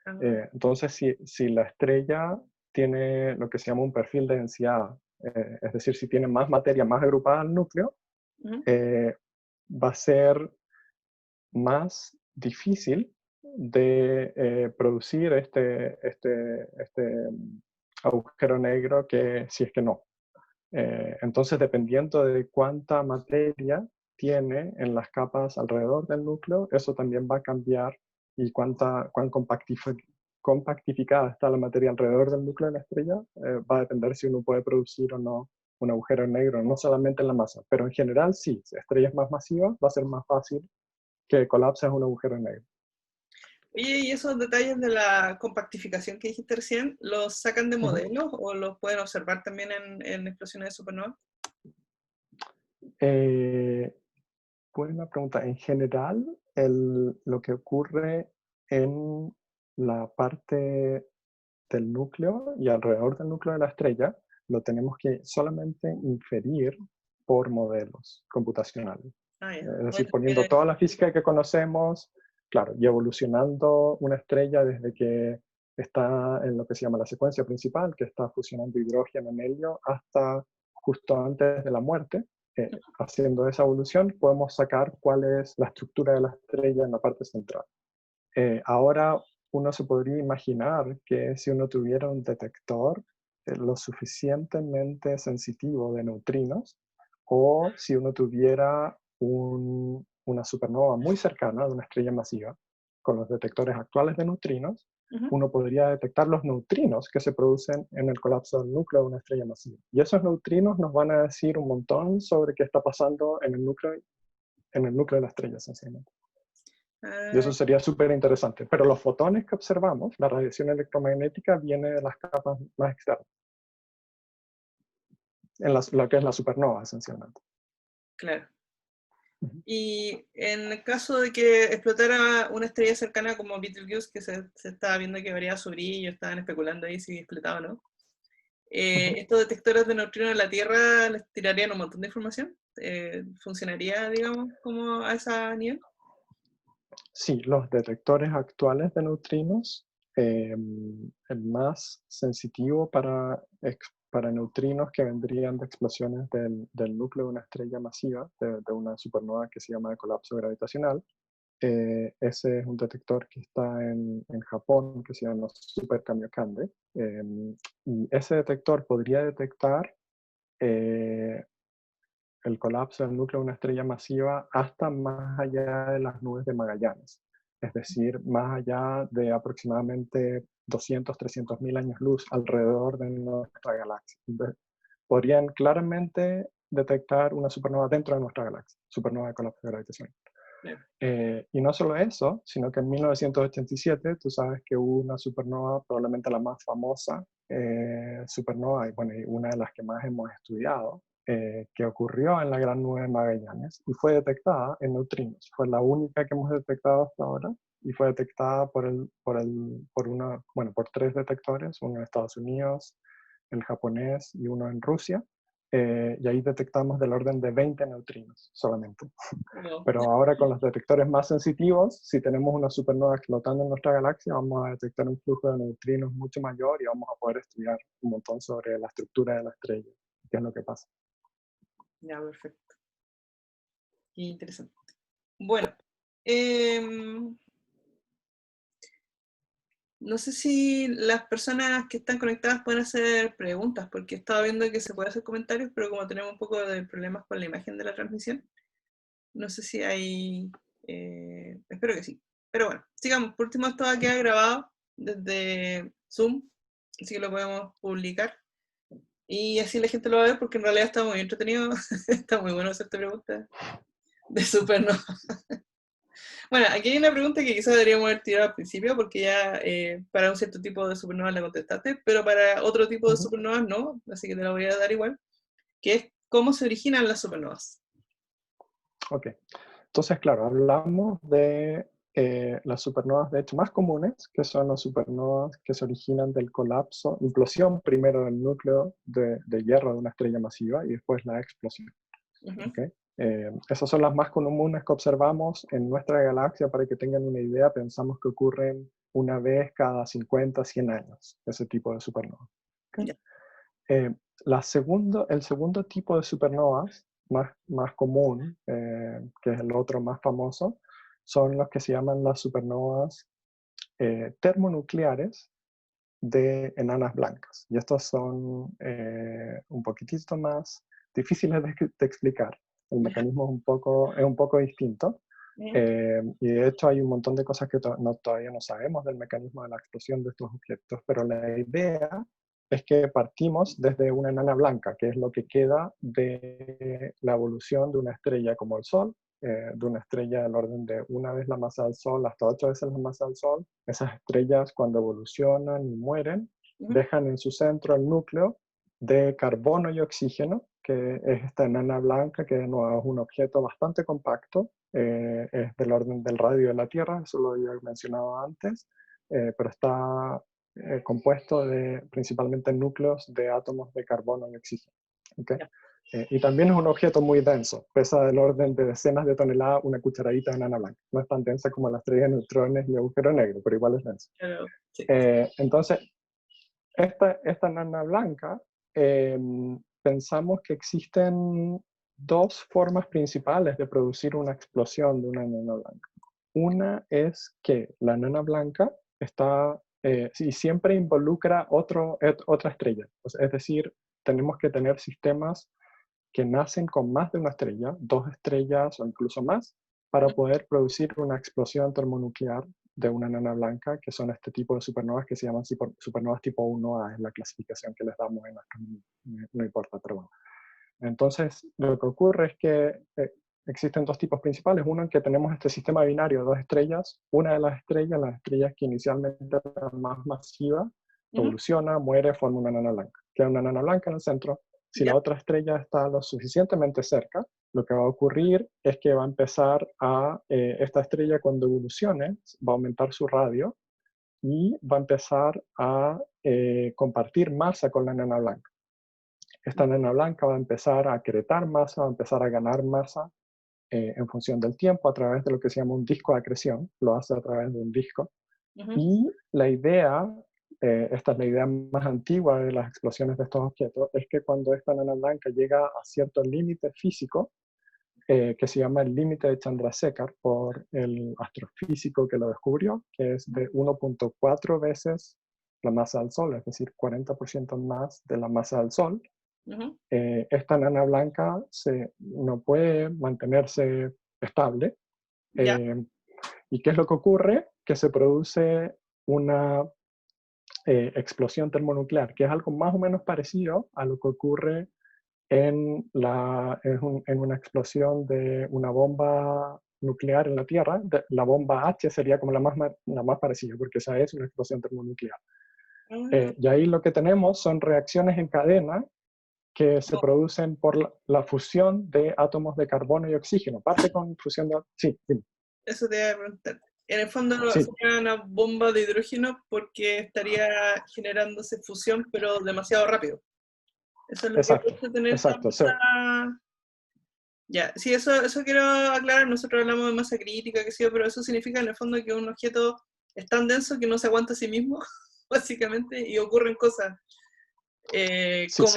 Ah, Entonces, si la estrella tiene lo que se llama un perfil de densidad, es decir, si tiene más materia más agrupada al núcleo, ujú. eh, va a ser más difícil de producir este agujero negro que si es que no. Entonces, dependiendo de cuánta materia tiene en las capas alrededor del núcleo, eso también va a cambiar y cuán compactificada está la materia alrededor del núcleo de la estrella, va a depender si uno puede producir o no un agujero negro, no solamente en la masa, pero en general sí, si estrellas más masivas va a ser más fácil que colapses un agujero negro. Oye, ¿y esos detalles de la compactificación que dijiste recién, los sacan de Ujú. modelos o los pueden observar también en explosiones de supernova? Eh, Buena pregunta. En general, lo que ocurre en la parte del núcleo y alrededor del núcleo de la estrella, lo tenemos que solamente inferir por modelos computacionales. Ah, ya. Es No hay decir, que poniendo ver. toda la física que conocemos, claro, y evolucionando una estrella desde que está en lo que se llama la secuencia principal, que está fusionando hidrógeno en helio, hasta justo antes de la muerte. Haciendo esa evolución, podemos sacar cuál es la estructura de la estrella en la parte central. Ahora uno se podría imaginar que si uno tuviera un detector lo suficientemente sensitivo de neutrinos, o si uno tuviera una supernova muy cercana de una estrella masiva, con los detectores actuales de neutrinos, Ujú. uno podría detectar los neutrinos que se producen en el colapso del núcleo de una estrella masiva. Y esos neutrinos nos van a decir un montón sobre qué está pasando en el núcleo de la estrella, esencialmente. Y Ah, eso sería súper interesante. Pero los fotones que observamos, la radiación electromagnética, viene de las capas más externas, en lo que es la supernova, esencialmente. claro. Ujú. Y en el caso de que explotara una estrella cercana como Betelgeuse, que se estaba viendo que variaba su brillo, estaban especulando ahí si explotaba o no, Ujú. ¿estos detectores de neutrinos en la Tierra les tirarían un montón de información? ¿Funcionaría, digamos, como a ese nivel? Sí, los detectores actuales de neutrinos, el más sensitivo para neutrinos que vendrían de explosiones del núcleo de una estrella masiva, de una supernova que se llama de colapso gravitacional. Ese es un detector que está en Japón, que se llama Super Kamiokande. Y ese detector podría detectar eh, el colapso del núcleo de una estrella masiva hasta más allá de las nubes de Magallanes, es decir, más allá de aproximadamente 200, 300 mil años luz alrededor de nuestra galaxia. Entonces, podrían claramente detectar una supernova dentro de nuestra galaxia, supernova de colapso gravitacional. Claro. Y no solo eso, sino que en 1987 tú sabes que hubo una supernova, probablemente la más famosa supernova, y bueno, y una de las que más hemos estudiado, que ocurrió en la Gran Nube de Magallanes y fue detectada en neutrinos. Fue la única que hemos detectado hasta ahora y fue detectada por tres detectores, uno en Estados Unidos, el japonés y uno en Rusia. Y ahí detectamos del orden de 20 neutrinos solamente. Wow. Pero ahora con los detectores más sensitivos, si tenemos una supernova explotando en nuestra galaxia, vamos a detectar un flujo de neutrinos mucho mayor y vamos a poder estudiar un montón sobre la estructura de la estrella, qué es lo que pasa. Ya, perfecto. Qué interesante. Bueno, em, no sé si las personas que están conectadas pueden hacer preguntas, porque estaba viendo que se puede hacer comentarios, pero como tenemos un poco de problemas con la imagen de la transmisión, no sé si hay... espero que sí. Pero bueno, sigamos. Por último, esto va a quedar grabado desde Zoom, así que lo podemos publicar. Y así la gente lo va a ver, porque en realidad está muy entretenido. Está muy bueno hacerte preguntas de supernova. Bueno, aquí hay una pregunta que quizás deberíamos haber tirado al principio, porque ya para un cierto tipo de supernovas la contestaste, pero para otro tipo de Ujú. supernovas no, así que te la voy a dar igual, que es cómo se originan las supernovas. Ok, entonces claro, hablamos de las supernovas de hecho más comunes, que son las supernovas que se originan del colapso, implosión primero del núcleo de hierro de una estrella masiva y después la explosión. Ujú. ¿Okay? Esas son las más comunes que observamos en nuestra galaxia. Para que tengan una idea, pensamos que ocurren una vez cada 50, 100 años, ese tipo de supernova. ¿Okay? Ya. Eh, el segundo tipo de supernovas, más común, que es el otro más famoso, son los que se llaman las supernovas termonucleares de enanas blancas. Y estos son un poquitito más difíciles de explicar. El mecanismo es un poco distinto. Y de hecho hay un montón de cosas que todavía no sabemos del mecanismo de la explosión de estos objetos, pero la idea es que partimos desde una enana blanca, que es lo que queda de la evolución de una estrella como el Sol, de una estrella del orden de una vez la masa del Sol hasta 8 veces la masa del Sol. Esas estrellas, cuando evolucionan y mueren, dejan en su centro el núcleo de carbono y oxígeno, que es esta enana blanca, que no es un objeto bastante compacto, es del orden del radio de la Tierra, eso lo había mencionado antes, pero está compuesto de principalmente núcleos de átomos de carbono y oxígeno. ¿Okay? Y también es un objeto muy denso, pesa del orden de decenas de toneladas una cucharadita de enana blanca. No es tan densa como la estrella de neutrones y agujero negro, pero igual es denso. Sí. Entonces, esta enana blanca, pensamos que existen dos formas principales de producir una explosión de una enana blanca. Una es que la enana blanca está, y siempre involucra otra estrella. Es decir, tenemos que tener sistemas que nacen con más de una estrella, dos estrellas o incluso más, para poder producir una explosión termonuclear de una enana blanca, que son este tipo de supernovas que se llaman supernovas tipo 1A, es la clasificación que les damos en astronomía, no importa, pero bueno. Entonces, lo que ocurre es que existen dos tipos principales. Uno en que tenemos este sistema binario de dos estrellas. Una de las estrellas que inicialmente era más masiva, evoluciona, muere, forma una enana blanca. Queda una enana blanca en el centro. Si la otra estrella está lo suficientemente cerca, lo que va a ocurrir es que va a empezar esta estrella cuando evolucione, va a aumentar su radio y va a empezar a compartir masa con la enana blanca. Esta enana blanca va a empezar a acretar masa, va a empezar a ganar masa en función del tiempo a través de lo que se llama un disco de acreción, lo hace a través de un disco. Y la idea, esta es la idea más antigua de las explosiones de estos objetos, es que cuando esta enana blanca llega a cierto límite físico, que se llama el límite de Chandrasekhar por el astrofísico que lo descubrió, que es de 1.4 veces la masa del Sol, es decir, 40% más de la masa del Sol. Esta enana blanca no puede mantenerse estable. ¿Y qué es lo que ocurre? Que se produce una explosión termonuclear, que es algo más o menos parecido a lo que ocurre en una explosión de una bomba nuclear en la Tierra. La bomba H sería como la más parecida, porque esa es una explosión termonuclear. Y ahí lo que tenemos son reacciones en cadena que se producen por la fusión de átomos de carbono y oxígeno. Parte con fusión de... Sí, dime. Eso te iba a preguntar. En el fondo sería una bomba de hidrógeno porque estaría generándose fusión, pero demasiado rápido. Eso es lo que puede tener esta masa. Ya, sí, eso quiero aclarar. Nosotros hablamos de masa crítica, que sí, pero eso significa en el fondo que un objeto es tan denso que no se aguanta a sí mismo, básicamente, y ocurren cosas como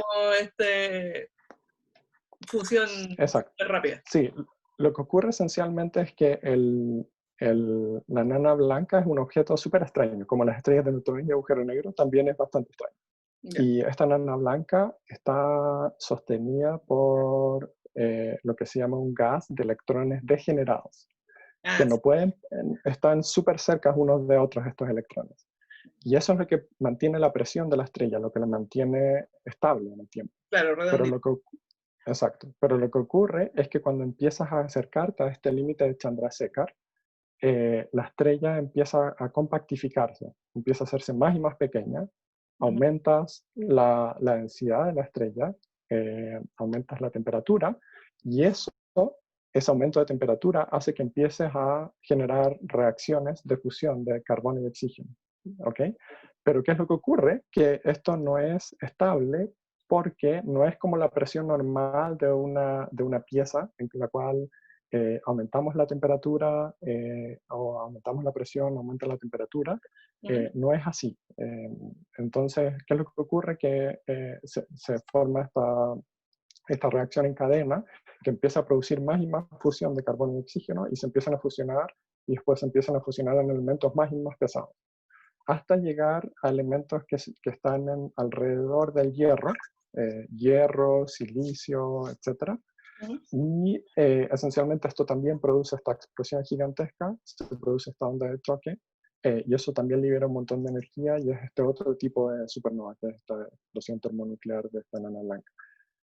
fusión rápida. Sí, lo que ocurre esencialmente es que la enana blanca es un objeto súper extraño, como las estrellas de neutrones y agujero negro, también es bastante extraño. Y esta enana blanca está sostenida por lo que se llama un gas de electrones degenerados, que no pueden, están súper cerca unos de otros estos electrones. Y eso es lo que mantiene la presión de la estrella, lo que la mantiene estable en el tiempo. Claro, redondito. Exacto. Pero lo que ocurre es que cuando empiezas a acercarte a este límite de Chandrasekhar, la estrella empieza a compactificarse, empieza a hacerse más y más pequeña, aumentas la densidad de la estrella, aumentas la temperatura, y ese aumento de temperatura hace que empieces a generar reacciones de fusión de carbono y oxígeno. ¿Okay? Pero ¿qué es lo que ocurre? Que esto no es estable porque no es como la presión normal de una pieza en la cual aumentamos la temperatura o aumentamos la presión, aumenta la temperatura. No es así. Entonces, ¿qué es lo que ocurre? Que se forma esta reacción en cadena que empieza a producir más y más fusión de carbono y oxígeno y se empiezan a fusionar y después se empiezan a fusionar en elementos más y más pesados. hasta llegar a elementos que están alrededor del hierro, hierro, silicio, etc. Y esencialmente esto también produce esta explosión gigantesca, se produce esta onda de choque, y eso también libera un montón de energía, y es este otro tipo de supernova, que es esta explosión termonuclear de esta enana blanca.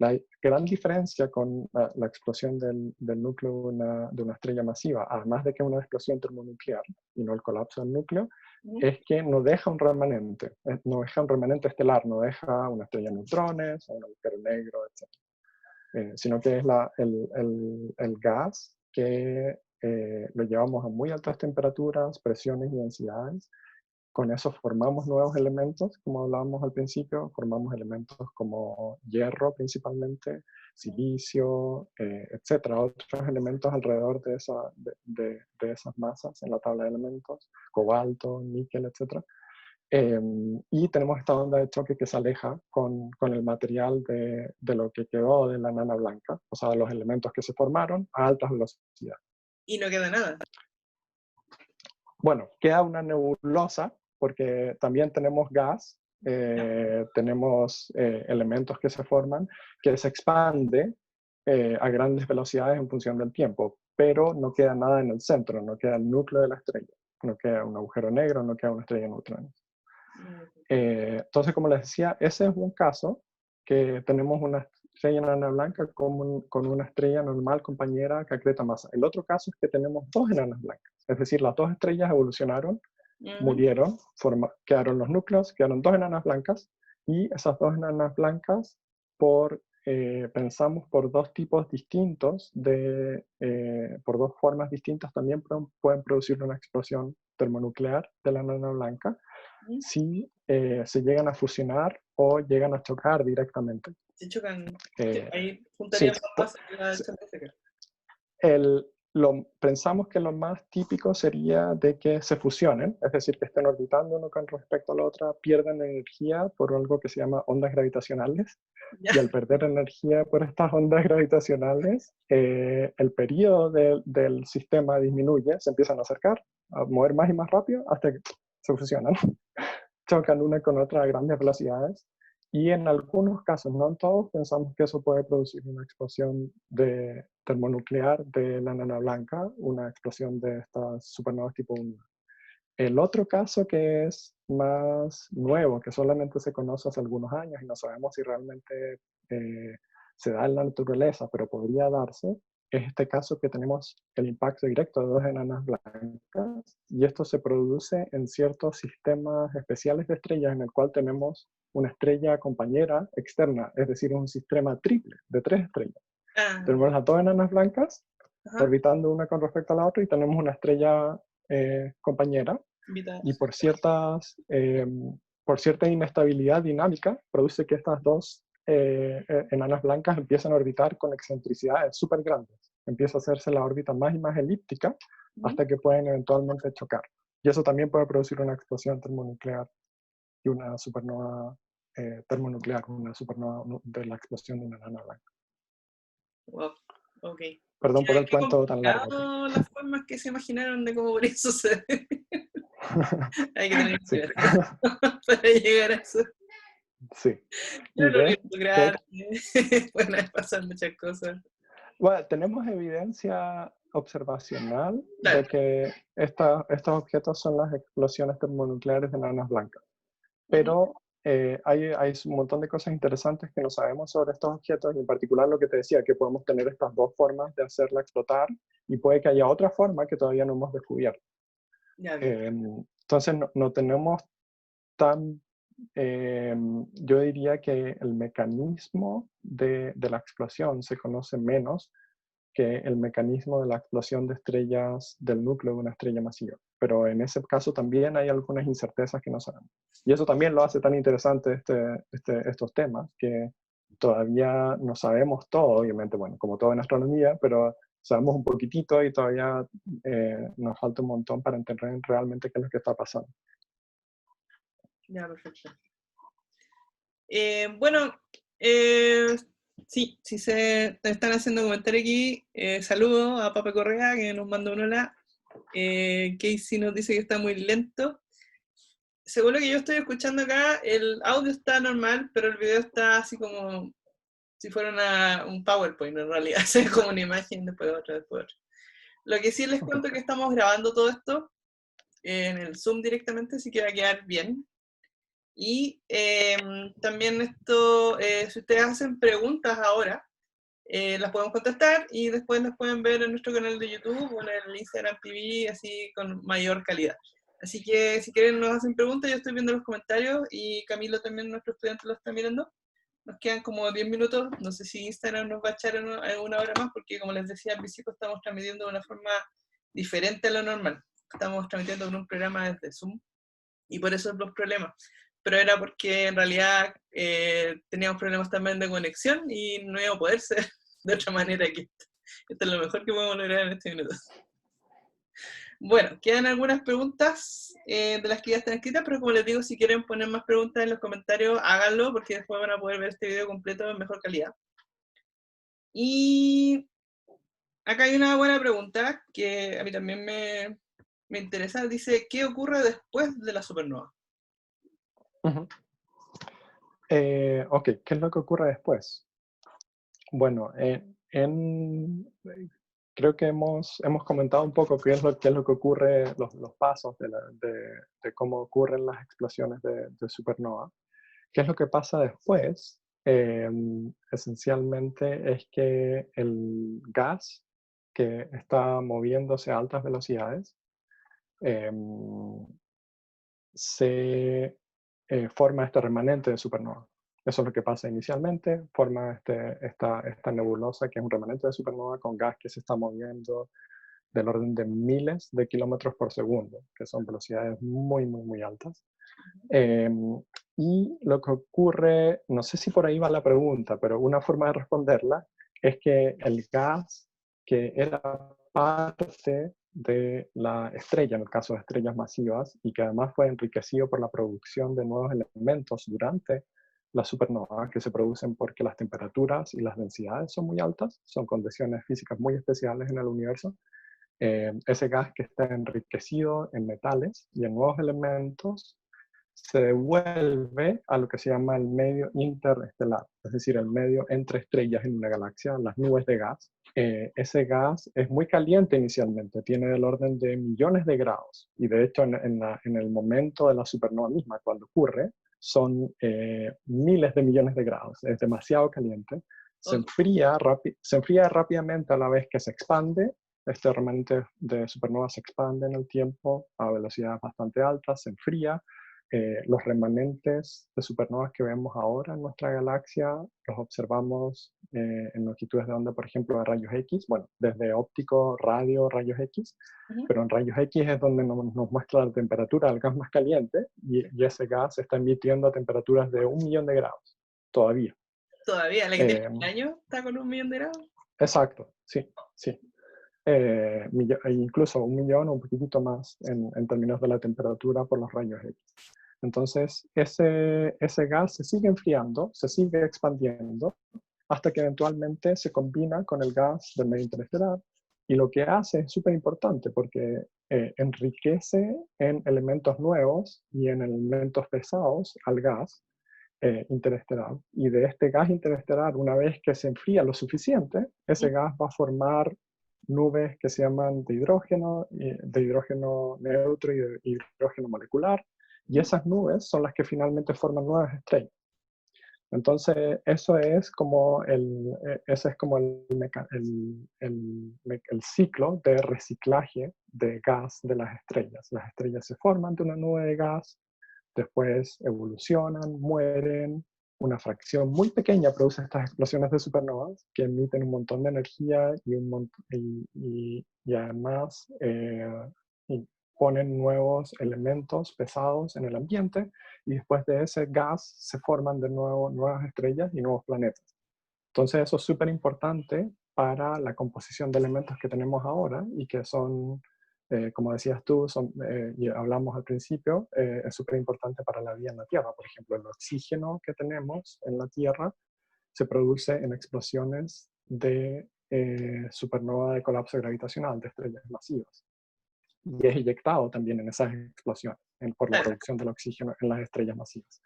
La gran diferencia con la explosión del núcleo de una estrella masiva, además de que es una explosión termonuclear y no el colapso del núcleo, es que no deja un remanente, no deja un remanente estelar, no deja una estrella de neutrones, un agujero negro, etc. Sino que es el gas que lo llevamos a muy altas temperaturas, presiones y densidades. Con eso formamos nuevos elementos, como hablábamos al principio, formamos elementos como hierro principalmente, silicio, etcétera, otros elementos alrededor de esas masas en la tabla de elementos, cobalto, níquel, etcétera. Y tenemos esta onda de choque que se aleja con el material de lo que quedó de la enana blanca, o sea, los elementos que se formaron a altas velocidades. Y no queda nada. Bueno, queda una nebulosa, porque también tenemos gas, tenemos elementos que se forman, que se expande a grandes velocidades en función del tiempo, pero no queda nada en el centro, no queda el núcleo de la estrella, no queda un agujero negro, no queda una estrella de neutrones. Entonces, como les decía, ese es un caso que tenemos una estrella enana blanca con una estrella normal compañera que acreta masa. El otro caso es que tenemos dos enanas blancas, es decir, las dos estrellas evolucionaron, murieron, quedaron los núcleos, quedaron dos enanas blancas, y esas dos enanas blancas, pensamos por dos tipos distintos, por dos formas distintas, también pueden producir una explosión termonuclear de la enana blanca, si se llegan a fusionar o llegan a chocar directamente. Se chocan, ahí Sí, juntaríamos más la eléctrica. pensamos que lo más típico sería de que se fusionen, es decir, que estén orbitando uno con respecto a la otra, pierden energía por algo que se llama ondas gravitacionales, y al perder energía por estas ondas gravitacionales, el periodo del sistema disminuye, se empiezan a acercar, a mover más y más rápido, hasta que se fusionan. Chocan una con otra a grandes velocidades, y en algunos casos, no en todos, pensamos que eso puede producir una explosión termonuclear de la enana blanca, una explosión de estas supernovas tipo 1. El otro caso, que es más nuevo, que solamente se conoce hace algunos años y no sabemos si realmente se da en la naturaleza, pero podría darse, es este caso que tenemos el impacto directo de dos enanas blancas, y esto se produce en ciertos sistemas especiales de estrellas en el cual tenemos una estrella compañera externa, es decir, un sistema triple de 3 estrellas. Tenemos las dos enanas blancas orbitando una con respecto a la otra, y tenemos una estrella compañera, y por cierta inestabilidad dinámica produce que estas dos enanas blancas empiezan a orbitar con excentricidades súper grandes. Empieza a hacerse la órbita más y más elíptica hasta que pueden eventualmente chocar. Y eso también puede producir una explosión termonuclear y una supernova termonuclear, una supernova de la explosión de una enana blanca. Wow, ok. Perdón por el cuento tan largo. Pero las formas que se imaginaron de cómo podría suceder. Hay que tener sí. para llegar a eso. Sí. No lo voy a lograr. Pueden pasar muchas cosas. Bueno, tenemos evidencia observacional de que estos objetos son las explosiones termonucleares de enanas blancas. Pero hay un montón de cosas interesantes que no sabemos sobre estos objetos, y en particular lo que te decía, que podemos tener estas dos formas de hacerla explotar, y puede que haya otra forma que todavía no hemos descubierto. Entonces no tenemos tan... yo diría que el mecanismo de la explosión se conoce menos que el mecanismo de la explosión de estrellas del núcleo de una estrella masiva. Pero en ese caso también hay algunas incertezas que no sabemos. Y eso también lo hace tan interesante estos temas, que todavía no sabemos todo, obviamente, bueno, como todo en astronomía, pero sabemos un poquitito y todavía nos falta un montón para entender realmente qué es lo que está pasando. Ya, perfecto. Bueno, sí, se están haciendo comentarios aquí. Saludos a Pape Correa, que nos manda un hola. Casey nos dice que está muy lento. según lo que yo estoy escuchando acá, el audio está normal, pero el video está así como si fuera un PowerPoint en realidad, es como una imagen después otra, después otra. Lo que sí les Ok. cuento que estamos grabando todo esto en el Zoom directamente, así que va a quedar bien. Y también esto, si ustedes hacen preguntas ahora, las podemos contestar y después las pueden ver en nuestro canal de YouTube o en el Instagram TV, así con mayor calidad. Así que si quieren nos hacen preguntas, yo estoy viendo los comentarios y Camilo también, nuestro estudiante, lo está mirando. Nos quedan como 10 minutos, no sé si Instagram nos va a echar en una hora más, porque como les decía al principio, estamos transmitiendo de una forma diferente a lo normal. Estamos transmitiendo con un programa desde Zoom y por eso los problemas. Pero era porque en realidad teníamos problemas también de conexión y no iba a poder ser de otra manera que esto. Esto es lo mejor que podemos lograr en este minuto. Bueno, quedan algunas preguntas de las que ya están escritas, pero como les digo, si quieren poner más preguntas en los comentarios, háganlo, porque después van a poder ver este video completo en mejor calidad. Y acá hay una buena pregunta que a mí también me interesa. Dice, ¿qué ocurre después de la supernova? Ujú. Ok, ¿qué es lo que ocurre después? Bueno, creo que hemos comentado un poco qué es lo que ocurre, los pasos de cómo ocurren las explosiones de supernova. ¿Qué es lo que pasa después? Esencialmente es que el gas que está moviéndose a altas velocidades em, se forma este remanente de supernova. Eso es lo que pasa inicialmente, forma esta nebulosa que es un remanente de supernova con gas que se está moviendo del orden de miles de kilómetros por segundo, que son velocidades muy, muy, muy altas. Eh, y lo que ocurre, no sé si por ahí va la pregunta, pero una forma de responderla es que el gas que era parte de la estrella, en el caso de estrellas masivas, y que además fue enriquecido por la producción de nuevos elementos durante las supernovas que se producen porque las temperaturas y las densidades son muy altas, son condiciones físicas muy especiales en el universo. Ese gas que está enriquecido en metales y en nuevos elementos se devuelve a lo que se llama el medio interestelar, es decir, el medio entre estrellas en una galaxia, las nubes de gas. Ese gas es muy caliente inicialmente, tiene del orden de millones de grados, y de hecho en el momento de la supernova misma, cuando ocurre, son miles de millones de grados, es demasiado caliente, se enfría rápidamente a la vez que se expande. Este remanente de supernova se expande en el tiempo a velocidades bastante altas, se enfría. Los remanentes de supernovas que vemos ahora en nuestra galaxia los observamos en longitudes de onda, por ejemplo, de rayos X, bueno, desde óptico, radio, rayos X, pero en rayos X es donde nos muestra la temperatura del gas más caliente y ese gas está emitiendo a temperaturas de 1.000.000 de grados, todavía. Todavía, la que tiene Eh, un año está con 1 millón de grados. exacto, sí, sí. Incluso 1.000.000 o un poquitito más en términos de la temperatura por los rayos X. Entonces, ese gas se sigue enfriando, se sigue expandiendo, hasta que eventualmente se combina con el gas del medio interestelar. Y lo que hace es súper importante porque enriquece en elementos nuevos y en elementos pesados al gas interestelar. Y de este gas interestelar, una vez que se enfría lo suficiente, ese gas va a formar nubes que se llaman de hidrógeno neutro y de hidrógeno molecular, y esas nubes son las que finalmente forman nuevas estrellas. Entonces, ese es como el ciclo de reciclaje de gas de las estrellas. Las estrellas se forman de una nube de gas, después evolucionan, mueren, una fracción muy pequeña produce estas explosiones de supernovas que emiten un montón de energía y además ponen nuevos elementos pesados en el ambiente, y después de ese gas se forman de nuevo nuevas estrellas y nuevos planetas. Entonces eso es súper importante para la composición de elementos que tenemos ahora y que son, como decías tú, y hablamos al principio, es súper importante para la vida en la Tierra. Por ejemplo, el oxígeno que tenemos en la Tierra se produce en explosiones de supernova de colapso gravitacional, de estrellas masivas. y es eyectado también en esas explosiones por la Claro. producción del oxígeno en las estrellas masivas.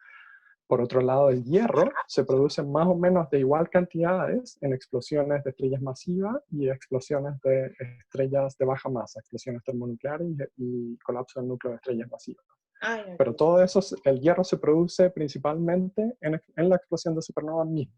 Por otro lado, el hierro se produce más o menos de igual cantidades en explosiones de estrellas masivas y explosiones de estrellas de baja masa, explosiones termonucleares y colapso del núcleo de estrellas masivas. Ah, ya, Pero todo eso, el hierro se produce principalmente en la explosión de supernovas misma.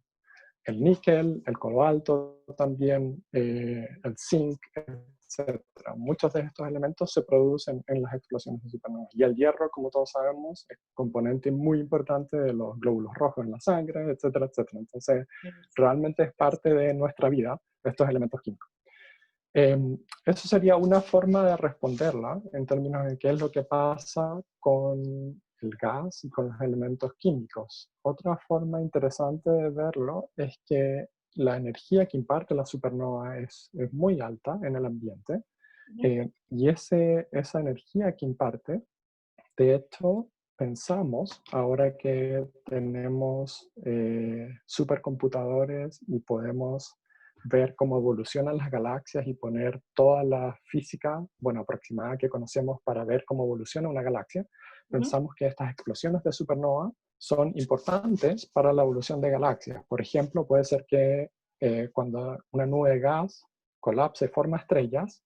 El níquel, el cobalto también, el zinc, etcétera. Muchos de estos elementos se producen en las explosiones de supernovas. Y el hierro, como todos sabemos, es componente muy importante de los glóbulos rojos en la sangre, etcétera, etcétera. Entonces, realmente es parte de nuestra vida, estos elementos químicos. Eso sería una forma de responderla en términos de qué es lo que pasa con el gas y con los elementos químicos. Otra forma interesante de verlo es que la energía que imparte la supernova es muy alta en el ambiente y esa energía que imparte, de hecho, pensamos, ahora que tenemos supercomputadores y podemos ver cómo evolucionan las galaxias y poner toda la física, bueno, aproximada que conocemos para ver cómo evoluciona una galaxia, pensamos que estas explosiones de supernova son importantes para la evolución de galaxias. Por ejemplo, puede ser que cuando una nube de gas colapse y forma estrellas,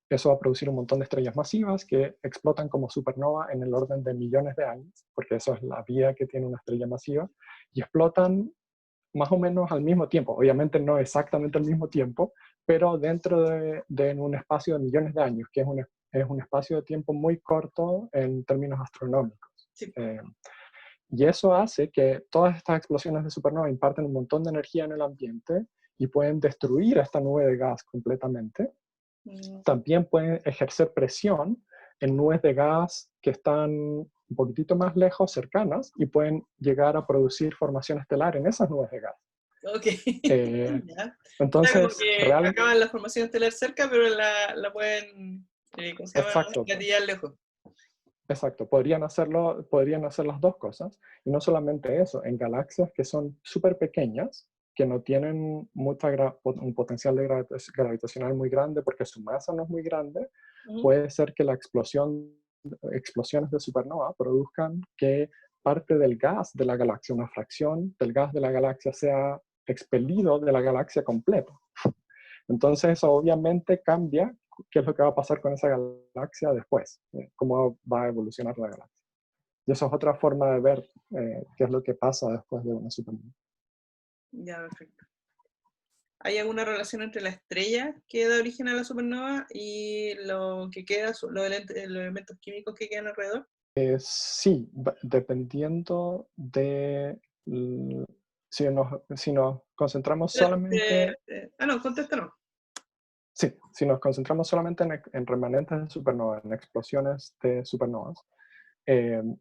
eso va a producir un montón de estrellas masivas que explotan como supernova en el orden de millones de años, porque eso es la vida que tiene una estrella masiva, y explotan más o menos al mismo tiempo. Obviamente no exactamente al mismo tiempo, pero dentro de un espacio de millones de años, que es un espacio de tiempo muy corto en términos astronómicos. Sí. Y eso hace que todas estas explosiones de supernova imparten un montón de energía en el ambiente y pueden destruir esta nube de gas completamente. También pueden ejercer presión en nubes de gas que están un poquitito más lejos, cercanas, y pueden llegar a producir formación estelar en esas nubes de gas. Ok. Ya. O sea, como Entonces, que realmente, acaban la formación estelar cerca, pero la pueden, ¿cómo se llama? exacto, Gatillar lejos. exacto, podrían hacer las dos cosas, y no solamente eso, en galaxias que son súper pequeñas, que no tienen un potencial de gravitacional muy grande porque su masa no es muy grande, puede ser que explosiones de supernova produzcan que parte del gas de la galaxia, una fracción del gas de la galaxia, sea expelido de la galaxia completa. Entonces eso obviamente cambia qué es lo que va a pasar con esa galaxia después, cómo va a evolucionar la galaxia. Y eso es otra forma de ver qué es lo que pasa después de una supernova. Ya, perfecto. ¿Hay alguna relación entre la estrella que da origen a la supernova y lo que queda, los elementos químicos que quedan alrededor? Sí, dependiendo de si nos concentramos solamente, No, contesta no. sí, si nos concentramos solamente en remanentes de supernova, en explosiones de supernovas,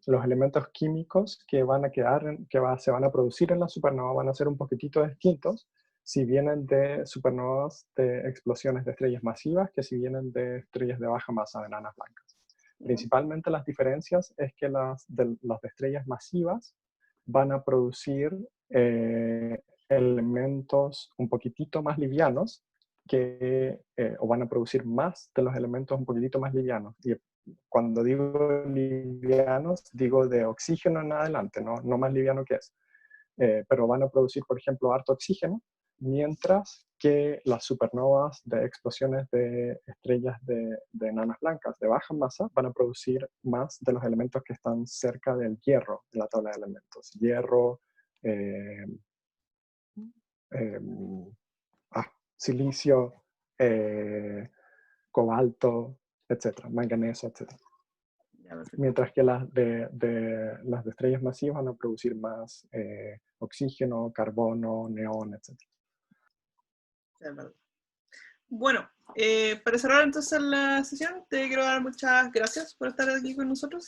los elementos químicos que van a quedar, se van a producir en la supernova van a ser un poquitito distintos si vienen de supernovas de explosiones de estrellas masivas que si vienen de estrellas de baja masa, de enanas blancas. Principalmente las diferencias es que las de estrellas masivas van a producir elementos un poquitito más livianos o van a producir más de los elementos un poquitito más livianos. Y cuando digo livianos, digo de oxígeno en adelante, no más liviano que eso. Pero van a producir, por ejemplo, harto oxígeno, mientras que las supernovas de explosiones de estrellas de enanas blancas de baja masa van a producir más de los elementos que están cerca del hierro en la tabla de elementos. Hierro, eh, eh, silicio, cobalto, etcétera, manganeso, etcétera. Mientras que las de estrellas masivas van a producir más oxígeno, carbono, neón, etcétera. Bueno, para cerrar entonces la sesión, te quiero dar muchas gracias por estar aquí con nosotros.